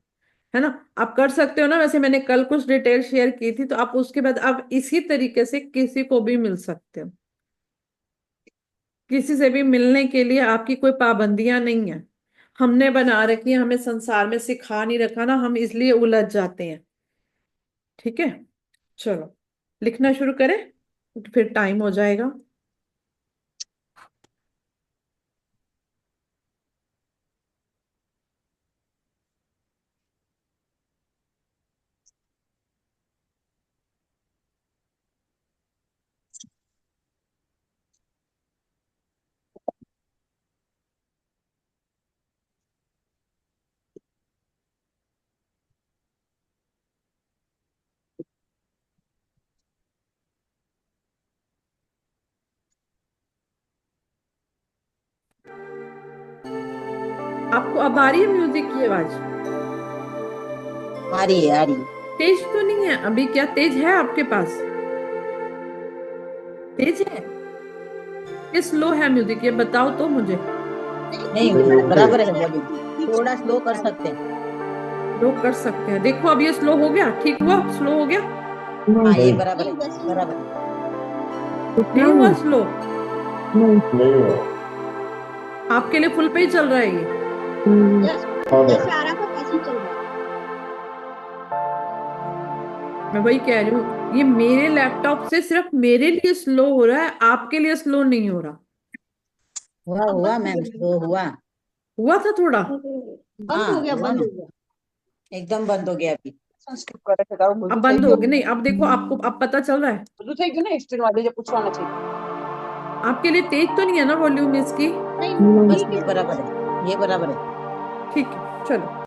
है ना? आप कर सकते हो ना। वैसे मैंने कल कुछ डिटेल शेयर की थी, तो आप उसके बाद आप इसी तरीके से किसी को भी मिल सकते हो। किसी से भी मिलने के लिए आपकी कोई पाबंदियां नहीं है। हमने बना रखी है, हमें संसार में सिखा नहीं रखा ना, हम इसलिए उलझ जाते हैं। ठीक है, चलो लिखना शुरू करें, तो फिर टाइम हो जाएगा। आपको अब आ रही है म्यूजिक की आवाज? आ रही है, आ रही है। तेज तो नहीं है अभी? क्या तेज है आपके पास? तेज है कि स्लो है म्यूजिक, ये बताओ तो मुझे। नहीं, बराबर है वॉल्यूम। थोड़ा स्लो कर सकते हैं। लोग कर सकते हैं, देखो अब ये स्लो हो गया, ठीक हुआ? स्लो हो गया? हाँ, ये बराबर है, बराबर है। नहीं हुआ स्लो? नहीं हुआ। आपके लिए फुल पे ही चल रहा है ये? जैसे आ रहा था वैसे ही चल रहा है। मैं वही कह रही हूँ, ये मेरे लैपटॉप से सिर्फ मेरे लिए स्लो हो रहा है, आपके लिए स्लो नहीं हो रहा। हुआ हुआ मैम, स्लो हुआ। हुआ था थोड़ा? बंद हाँ, हो गया, हुआ बंद ना। हो गया। एकदम बंद हो गया अभी। अब बंद हो गया? नहीं, अब देखो, आपको अब पता चल रहा है? आपके लिए तेज तो नहीं है ना वॉल्यूम इसकी? नहीं बस ठीक ये है। बराबर है, ये बराबर है। ठीक है, चलो।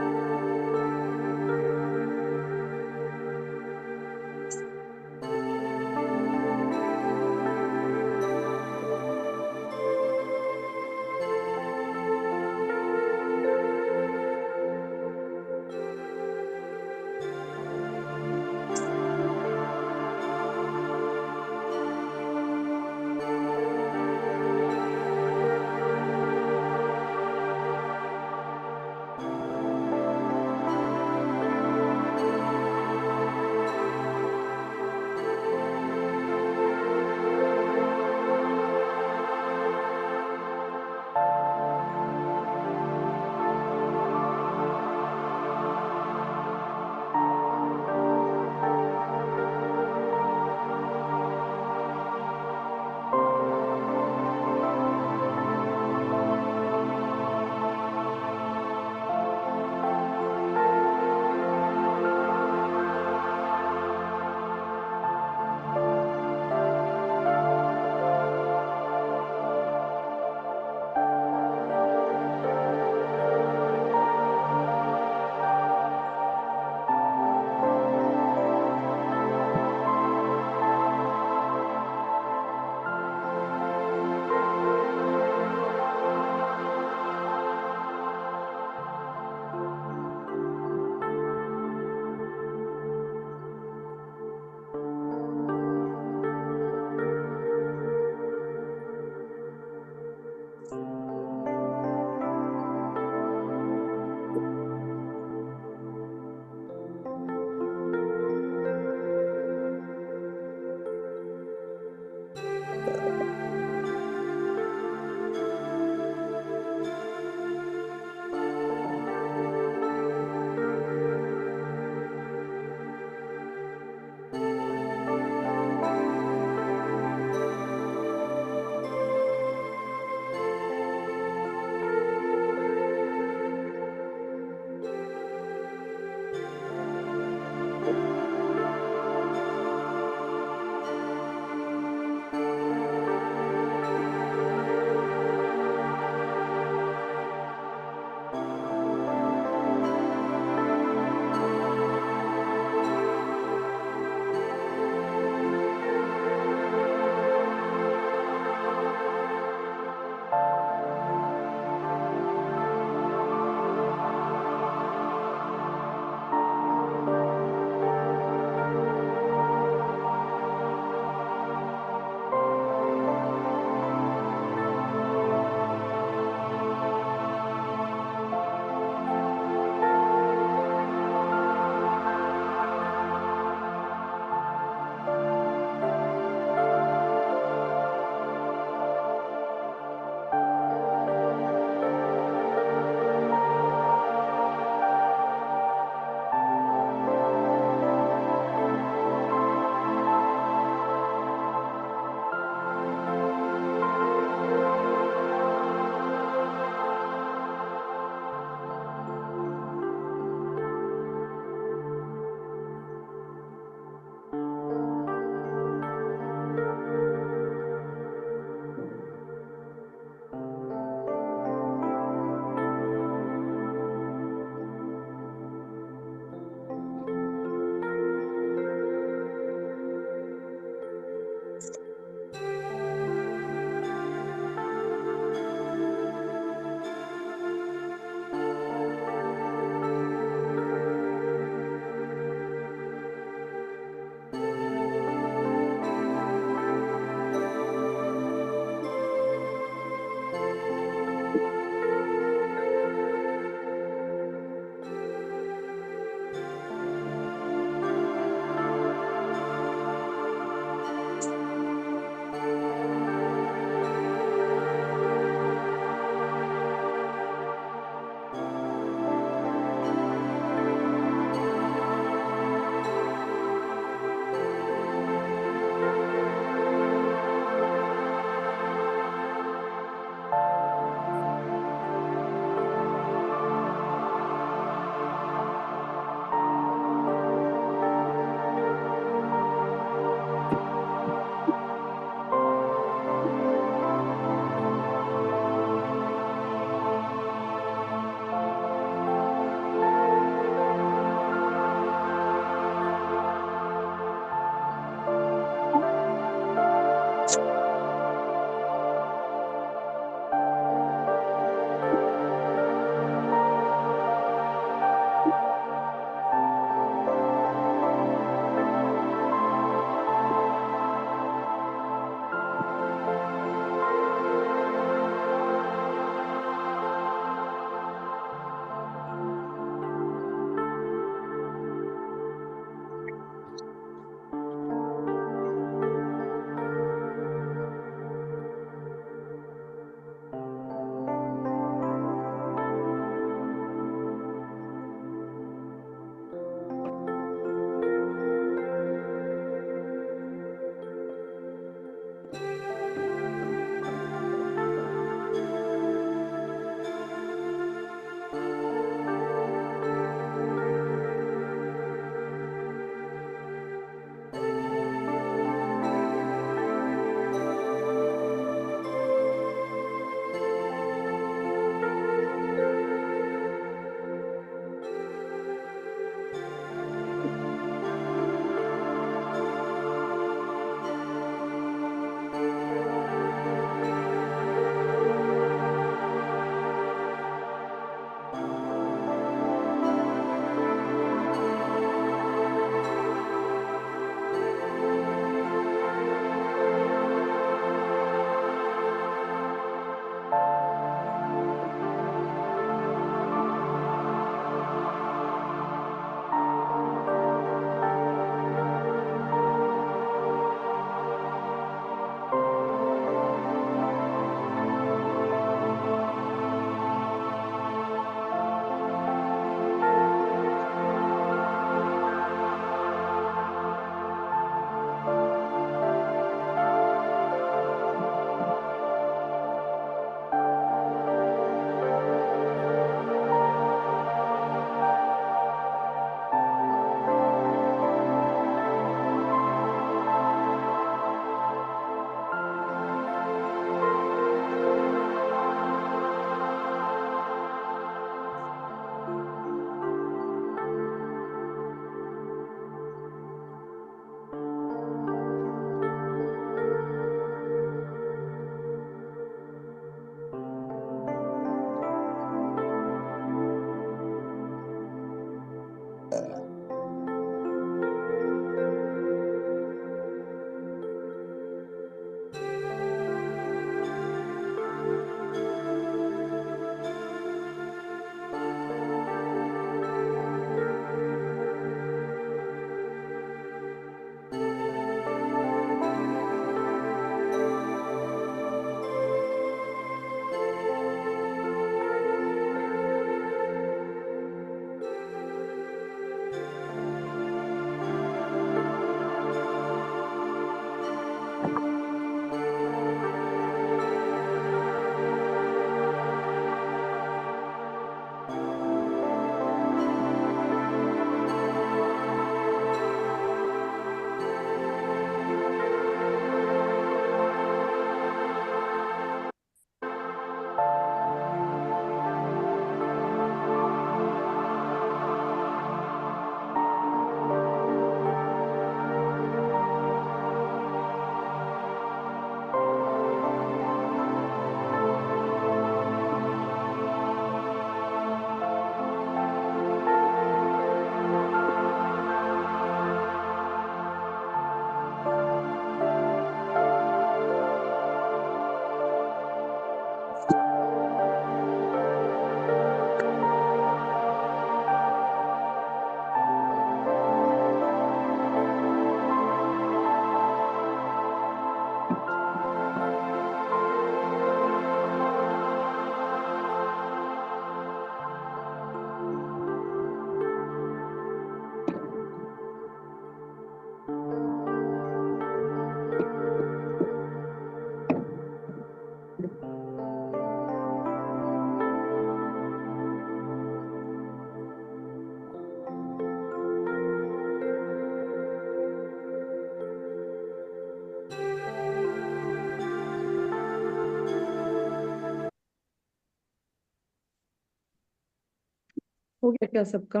हो गया क्या सबका?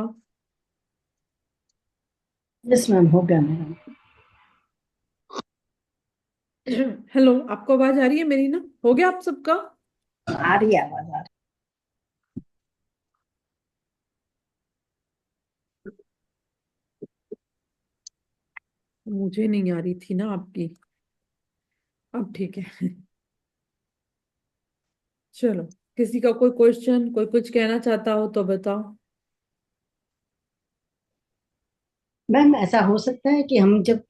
यस मैम, हो गया मैम। हेलो, आपको आवाज आ रही है मेरी ना? हो गया आप सबका? आ रही है आवाज, आ रही मुझे नहीं आ रही थी ना आपकी। अब ठीक है। चलो, किसी का कोई क्वेश्चन, कोई कुछ कहना चाहता हो तो बताओ। मैम। ऐसा हो सकता है कि हम जब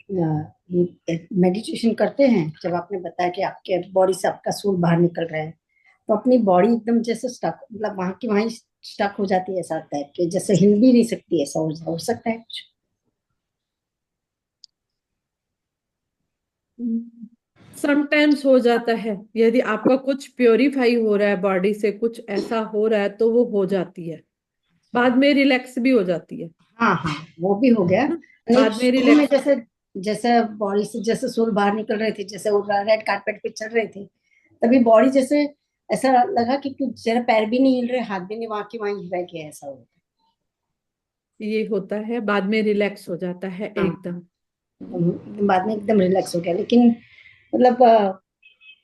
मेडिटेशन करते हैं, जब आपने बताया कि आपके बॉडी से आपका सूल बाहर निकल रहा है, तो अपनी बॉडी एकदम जैसे स्टक, मतलब वहां की वहीं स्टक हो जाती है, ऐसा टाइप के, जैसे हिल भी नहीं सकती, ऐसा हो सकता है कुछ। समटाइम्स हो जाता है। यदि आपका कुछ प्योरीफाई हो रहा है बॉडी से, कुछ ऐसा हो रहा है तो वो हो जाती है। बाद में रिलैक्स भी हो जाती है हाँ हाँ, वो भी हो गया। ना? नहीं, बाद में शुरू में रिलैक्स। जैसे जैसे बॉडी से जैसे सूल बाहर निकल रहे थे, जैसे वो रेड कारपेट पे चल रहे थे, तभी बॉडी जैसे ऐसा लगा कि कुछ जरा पैर भी नहीं हिल रहे, हाथ भी नहीं, वहां की वहीं रह गया, ऐसा हो ये होता है, बाद में रिलैक्स हो जाता है गया। एकदम। हाँ, बाद में एकदम रिलैक्स हो गया। लेकिन मतलब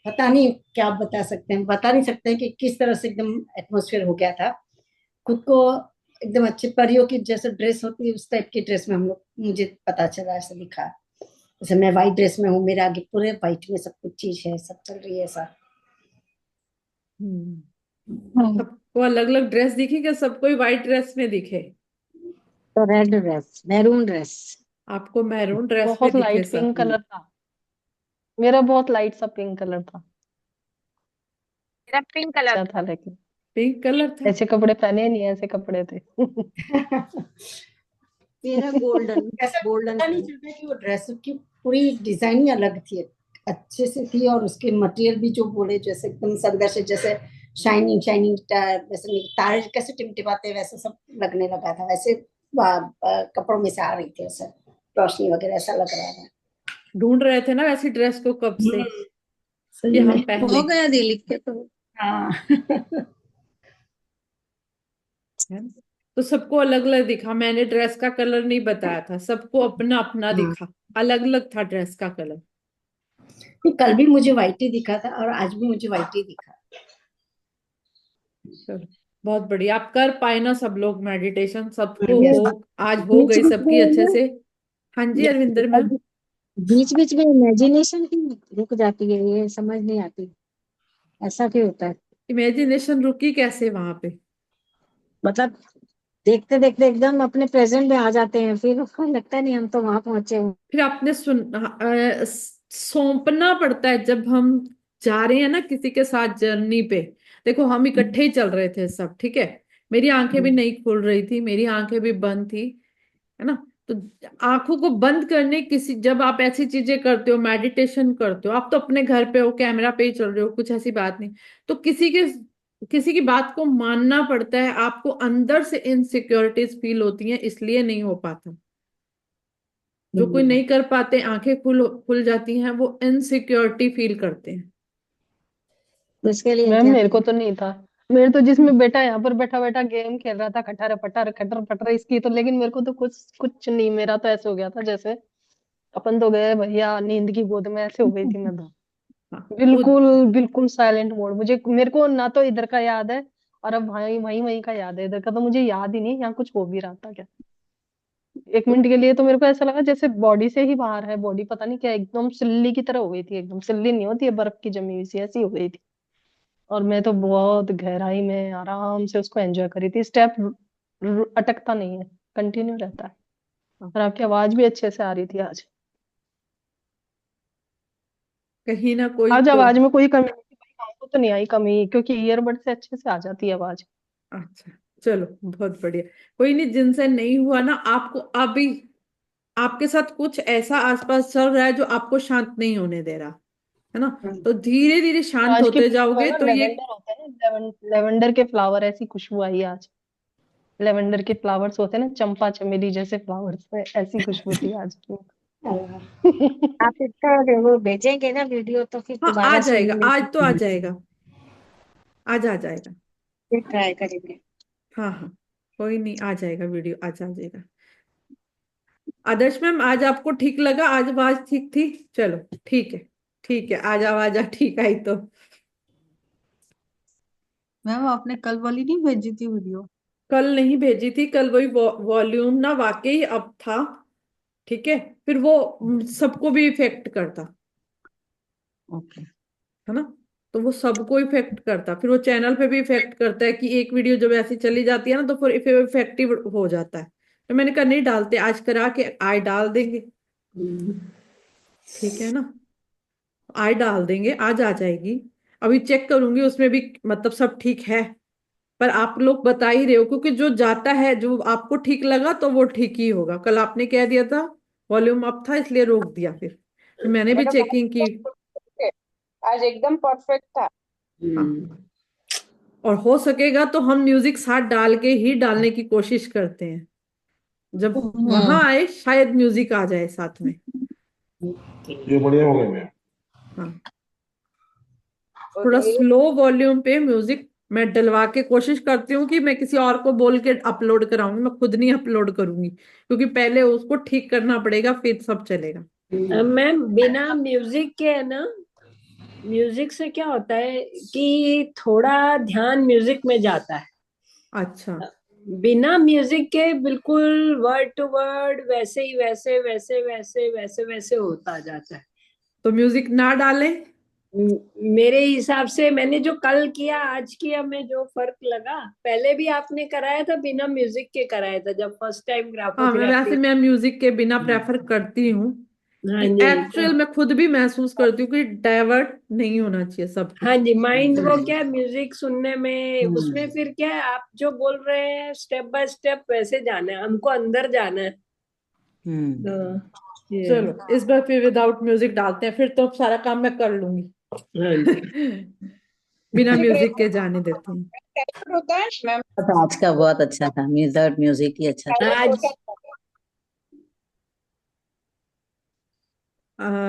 पता नहीं क्या आप बता सकते हैं, बता नहीं सकते कि किस तरह से एकदम एटमोसफियर हो गया था। खुद को एकदम अच्छे परियों की जैसे ड्रेस होती है, उस टाइप की ड्रेस में हम लोग, मुझे पता चला, ऐसा दिखा। जैसे मैं व्हाइट ड्रेस में हूँ, मेरे आगे पूरे व्हाइट में सब कुछ चीज है, सब चल रही है ऐसा। हम्म। हम्म। सबको अलग अलग ड्रेस दिखी क्या? सबको ही व्हाइट ड्रेस में दिखे? तो रेड ड्रेस, मैरून ड्रेस। आपको मैरून ड्रेस में बहुत दिखे लाइट सब? पिंक कलर था। मेरा बहुत लाइट सा पिंक कलर था। मेरा पिंक कलर अच्छा था था। लेकिन पिंक कलर था? ऐसे कपड़े पहने नहीं, ऐसे कपड़े थे। मेरा गोल्डन, ऐसा गोल्डन पता नहीं चल रहा कि वो ड्रेस की पूरी डिजाइन ही अलग थी, अच्छे से थी, और उसके मटेरियल भी जो बोले, जैसे एकदम से अंदर से जैसे शाइनिंग शाइनिंग, जैसे तारे कैसे टिमटिमाते हैं, वैसे सब लगने लगा था, वैसे कपड़ों में से आ रही थी, ऐसा रोशनी वगैरह, ऐसा लग रहा था। ढूंढ रहे थे ना वैसी ड्रेस को कब से कि सही में हम पहने। हो गया दिल के तो। हाँ। है ना? तो सबको अलग अलग दिखा। मैंने ड्रेस का कलर नहीं बताया था, सबको अपना अपना हाँ, दिखा। अलग अलग था ड्रेस का कलर। कल भी मुझे व्हाइट ही दिखा था, और आज भी मुझे व्हाइट ही दिखा। चलो, बहुत बढ़िया। आप कर पाए ना सब लोग मेडिटेशन? सबको यस। हो? आज हो बीच गई बीच सबकी में अच्छे ना, से? हाँ जी अरविंदर मैम। बीच बीच में इमेजिनेशन ही रुक जाती है, ये समझ नहीं आती ऐसा क्यों होता है। इमेजिनेशन रुकी कैसे वहां पे? मतलब देखते देखते एकदम अपने प्रेजेंट में आ जाते हैं, फिर लगता नहीं हम तो वहां पहुंचे हैं। फिर आपने सौंपना पड़ता है जब हम जा रहे हैं ना किसी के साथ जर्नी पे। देखो, हम इकट्ठे ही चल रहे थे सब, ठीक है। मेरी आंखें भी नहीं खुल रही थी, मेरी आंखें भी बंद थी, है ना? तो आंखों को बंद करने, किसी जब आप ऐसी चीजें करते हो, मेडिटेशन करते हो, आप तो अपने घर पे हो, कैमरा पे ही चल रहे हो, कुछ ऐसी बात नहीं। तो किसी की बात को मानना पड़ता है आपको। अंदर से इनसिक्योरिटीज फील होती हैं, इसलिए नहीं हो पाता। जो कोई नहीं कर पाते, आंखें खुल खुल जाती हैं, वो इनसिक्योरिटी फील करते हैं। तो इसके लिए मैम क्या मेरे को करें? तो नहीं था। मेरे तो जिसमें बेटा यहाँ पर बैठा बैठा गेम खेल रहा था, खटर पटर खटर पटर इसकी तो, लेकिन मेरे को तो कुछ कुछ नहीं। मेरा तो ऐसे हो गया था जैसे अपन तो गए भैया नींद की गोद में, ऐसे हो गई थी मैं तो। हाँ, वो बिल्कुल बिल्कुल साइलेंट मोड। मुझे मेरे को ना तो इधर का याद है, और अब वहीं वहीं वहीं का याद है। इधर का तो मुझे याद ही नहीं यहाँ कुछ हो भी रहा था क्या। एक मिनट के लिए तो मेरे को ऐसा लगा जैसे बॉडी से ही बाहर है। बॉडी पता नहीं क्या एकदम सिल्ली की तरह हो गई थी। एकदम सिल्ली नहीं होती है, बर्फ की जमी हुई सी, ऐसी हो गई थी। और मैं तो बहुत गहराई में आराम से उसको एंजॉय करी थी। स्टेप अटकता नहीं है, कंटिन्यू रहता है। और आपकी आवाज भी अच्छे से आ रही थी आज। कहीं ना कोई आज तो। आवाज में कोई कमी नहीं थी भाई, हमको तो नहीं आई कमी, क्योंकि ईयरबड से अच्छे से आ जाती है आवाज। अच्छा, चलो बहुत बढ़िया। कोई नहीं, जिनसे नहीं हुआ ना, आपको अभी आपके साथ कुछ ऐसा आसपास चल रहा है जो आपको शांत नहीं होने दे रहा, है ना? तो धीरे धीरे शांत आज की होते खुशबू है जाओगे ना, तो ये। लेवेंडर होता है ना, लेवेंडर के फ्लावर, ऐसी खुशबू आई आज। लेवेंडर के फ्लावर्स होते हैं ना, चंपा चमेली जैसे फ्लावर्स, ऐसी खुशबू थी आज की। आप इसका वो भेजेंगे ना वीडियो, तो फिर हाँ, आ दोबारा जाएगा, सुनने आज तो आ में जाएगा। आज आ जाएगा। फिर ट्राई करेंगे। हाँ हाँ। कोई नहीं, आ जाएगा वीडियो, आज आ जाएगा। आदर्श मैम, आज आपको ठीक लगा? आज आवाज ठीक थी? चलो ठीक है, ठीक है, आज आवाज ठीक आई तो। मैम आपने कल वाली नहीं भेजी थी वीडियो? कल नहीं भेजी थी, कल वही वॉल्यूम ना वाकई अब था, ठीक है, फिर वो सबको भी इफेक्ट करता ओके। है ना, तो वो सबको इफेक्ट करता, फिर वो चैनल पे भी इफेक्ट करता है कि एक वीडियो जब ऐसी चली जाती है ना तो फिर इफेक्टिव हो जाता है। तो मैंने कहा नहीं डालते, आज करा के आज डाल देंगे, ठीक है ना, आज डाल देंगे, आज आ जाएगी। अभी चेक करूंगी उसमें भी मतलब सब ठीक है, पर आप लोग बता ही रहे हो, क्योंकि जो जाता है, जो आपको ठीक लगा तो वो ठीक ही होगा। कल आपने कह दिया था वॉल्यूम अप था इसलिए रोक दिया, फिर मैंने भी मतलब चेकिंग की। आज एकदम परफेक्ट था। हाँ, और हो सकेगा तो हम म्यूजिक साथ डाल के ही डालने की कोशिश करते हैं, जब वहां आए शायद म्यूजिक आ जाए साथ में। ये बढ़िया हो गया मैम। हाँ, थोड़ा स्लो वॉल्यूम पे म्यूजिक मैं डलवा के कोशिश करती हूँ कि मैं किसी और को बोल के अपलोड कराऊंगी, मैं खुद नहीं अपलोड करूंगी, क्योंकि पहले उसको ठीक करना पड़ेगा फिर सब चलेगा। मैम बिना म्यूजिक के है ना, म्यूजिक से क्या होता है कि थोड़ा ध्यान म्यूजिक में जाता है। अच्छा, बिना म्यूजिक के बिल्कुल वर्ड टू वर्ड वैसे ही वैसे वैसे वैसे वैसे वैसे होता जाता है। तो म्यूजिक ना डालें? मेरे हिसाब से मैंने जो कल किया आज किया में जो फर्क लगा, पहले भी आपने कराया था बिना म्यूजिक के कराया था जब फर्स्ट टाइम हाँ, ग्राफोथेरेपी। मैं म्यूजिक के बिना प्रेफर करती हूँ, हाँ कि जी एक्चुअल मैं खुद भी महसूस करती हूँ कि डाइवर्ट नहीं होना चाहिए सब हाँ कुछ। जी, माइंड वो क्या है म्यूजिक सुनने में, उसमें फिर क्या है आप जो बोल रहे हैं स्टेप बाय स्टेप वैसे जाना है, हमको अंदर जाना है। तो ये चलो इस बार फिर विदाउट म्यूजिक डालते हैं, फिर तो सारा काम मैं कर लूंगी। हाँ जी। बिना म्यूजिक के जाने देते हैं। डाइवर्ट होता है मैम, तो आज का बहुत अच्छा था, विदाउट म्यूजिक ही अच्छा था। डाइवर्ट आज होता है।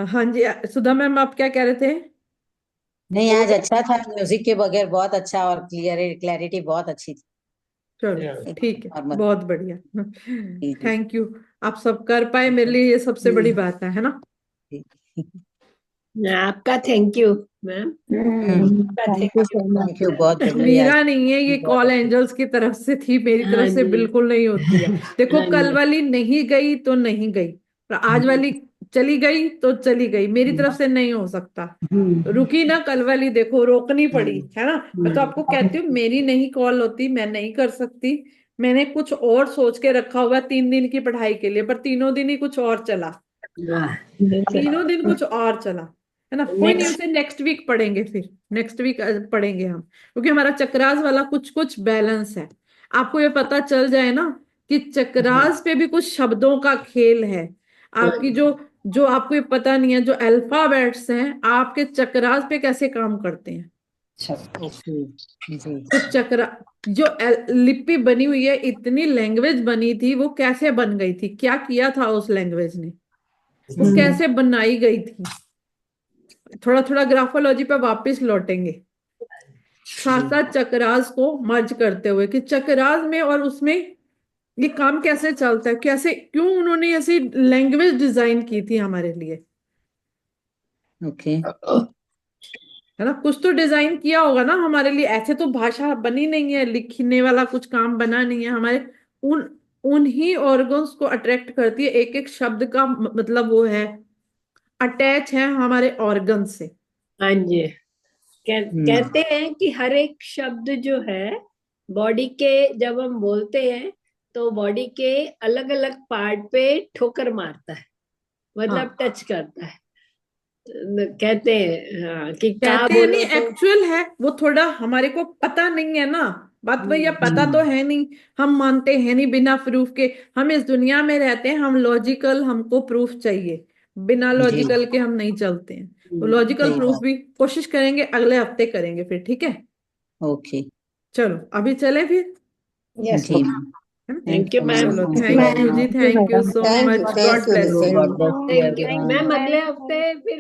हाँ जी, सुधा मैम आप क्या कह रहे थे? नहीं, आज अच्छा था, म्यूजिक के बगैर बहुत अच्छा, और क्लैरिटी बहुत अच्छी थी। चलो ठीक है, और मत बहुत बढ़िया। जी जी थैंक यू, आप सब कर पाए, मेरे लिए ये सबसे बड़ी बात है ना। जी। आपका थैंक यू मैम, आपका thank thank you you. So much. Thank you, बहुत बढ़िया। मेरा नहीं है ये, बहुत कॉल अच्छा। एंजल्स की तरफ से थी, मेरी तरफ हाँ से जी बिल्कुल नहीं होती है। देखो हाँ कल जी वाली नहीं गई तो नहीं गई, पर आज वाली चली गई तो चली गई, मेरी तरफ से नहीं हो सकता। रुकी ना कल वाली, देखो रोकनी पड़ी है ना। मैं तो आपको कहती हूँ मेरी नहीं कॉल होती, मैं नहीं कर सकती, मैंने कुछ और सोच के रखा हुआ 3 दिन की पढ़ाई के लिए, पर तीनों दिन ही कुछ और चला, तीनों दिन कुछ और चला, है ना। कोई नहीं, नेक्स्ट उसे नेक्स्ट वीक पढ़ेंगे, फिर नेक्स्ट वीक पढ़ेंगे हम, क्योंकि हमारा चक्रास वाला कुछ कुछ बैलेंस है। आपको ये पता चल जाए ना कि चक्रास पे भी कुछ शब्दों का खेल है, आपकी जो जो आपको ये पता नहीं है, जो अल्फाबेट्स हैं आपके चक्रास पे कैसे काम करते हैं। ओके जी। तो चक्रा जो लिपि बनी हुई है, इतनी लैंग्वेज बनी थी, वो कैसे बन गई थी, क्या किया था उस लैंग्वेज ने, वो कैसे बनाई गई थी। थोड़ा थोड़ा ग्राफोलॉजी पे वापस लौटेंगे, साथ साथ चक्रास को मर्ज करते हुए, कि चक्रास में और उसमें ये काम कैसे चलता है, कैसे क्यों उन्होंने ऐसी लैंग्वेज डिजाइन की थी हमारे लिए, ओके है ना। कुछ तो डिजाइन किया होगा ना हमारे लिए, ऐसे तो भाषा बनी नहीं है, लिखने वाला कुछ काम बना नहीं है हमारे। उन उन्हीं ऑर्गन्स को अट्रैक्ट करती है, एक एक शब्द का मतलब वो है, अटैच है हमारे ऑर्गन से। हाँ जी। कहते हैं कि हर एक शब्द जो है बॉडी के जब हम बोलते हैं तो बॉडी के अलग अलग पार्ट पे ठोकर मारता है, मतलब टच करता है। कहते हैं हाँ, कि का कहते हैं बोलो नहीं, तो एक्चुअल है वो, थोड़ा हमारे को पता नहीं है ना, बात वही है, पता तो है नहीं, हम मानते हैं नहीं बिना प्रूफ के। हम इस दुनिया में रहते हैं, हम लॉजिकल, हमको प्रूफ चाहिए, बिना जी लॉजिकल के हम नहीं चलते हैं। तो लॉजिकल सही प्रूफ बात। भी कोशिश करेंगे, अगले हफ्ते करेंगे फिर, ठीक है। ओके चलो अभी चले फिर, यस जी मैम। है ना। Thank you ma'am. चलो thank you thank very you जी, much. Thank you so madam much, thank God you bless दीदी। You. God bless you thank you everyone. Ma'am, अगले हफ्ते फिर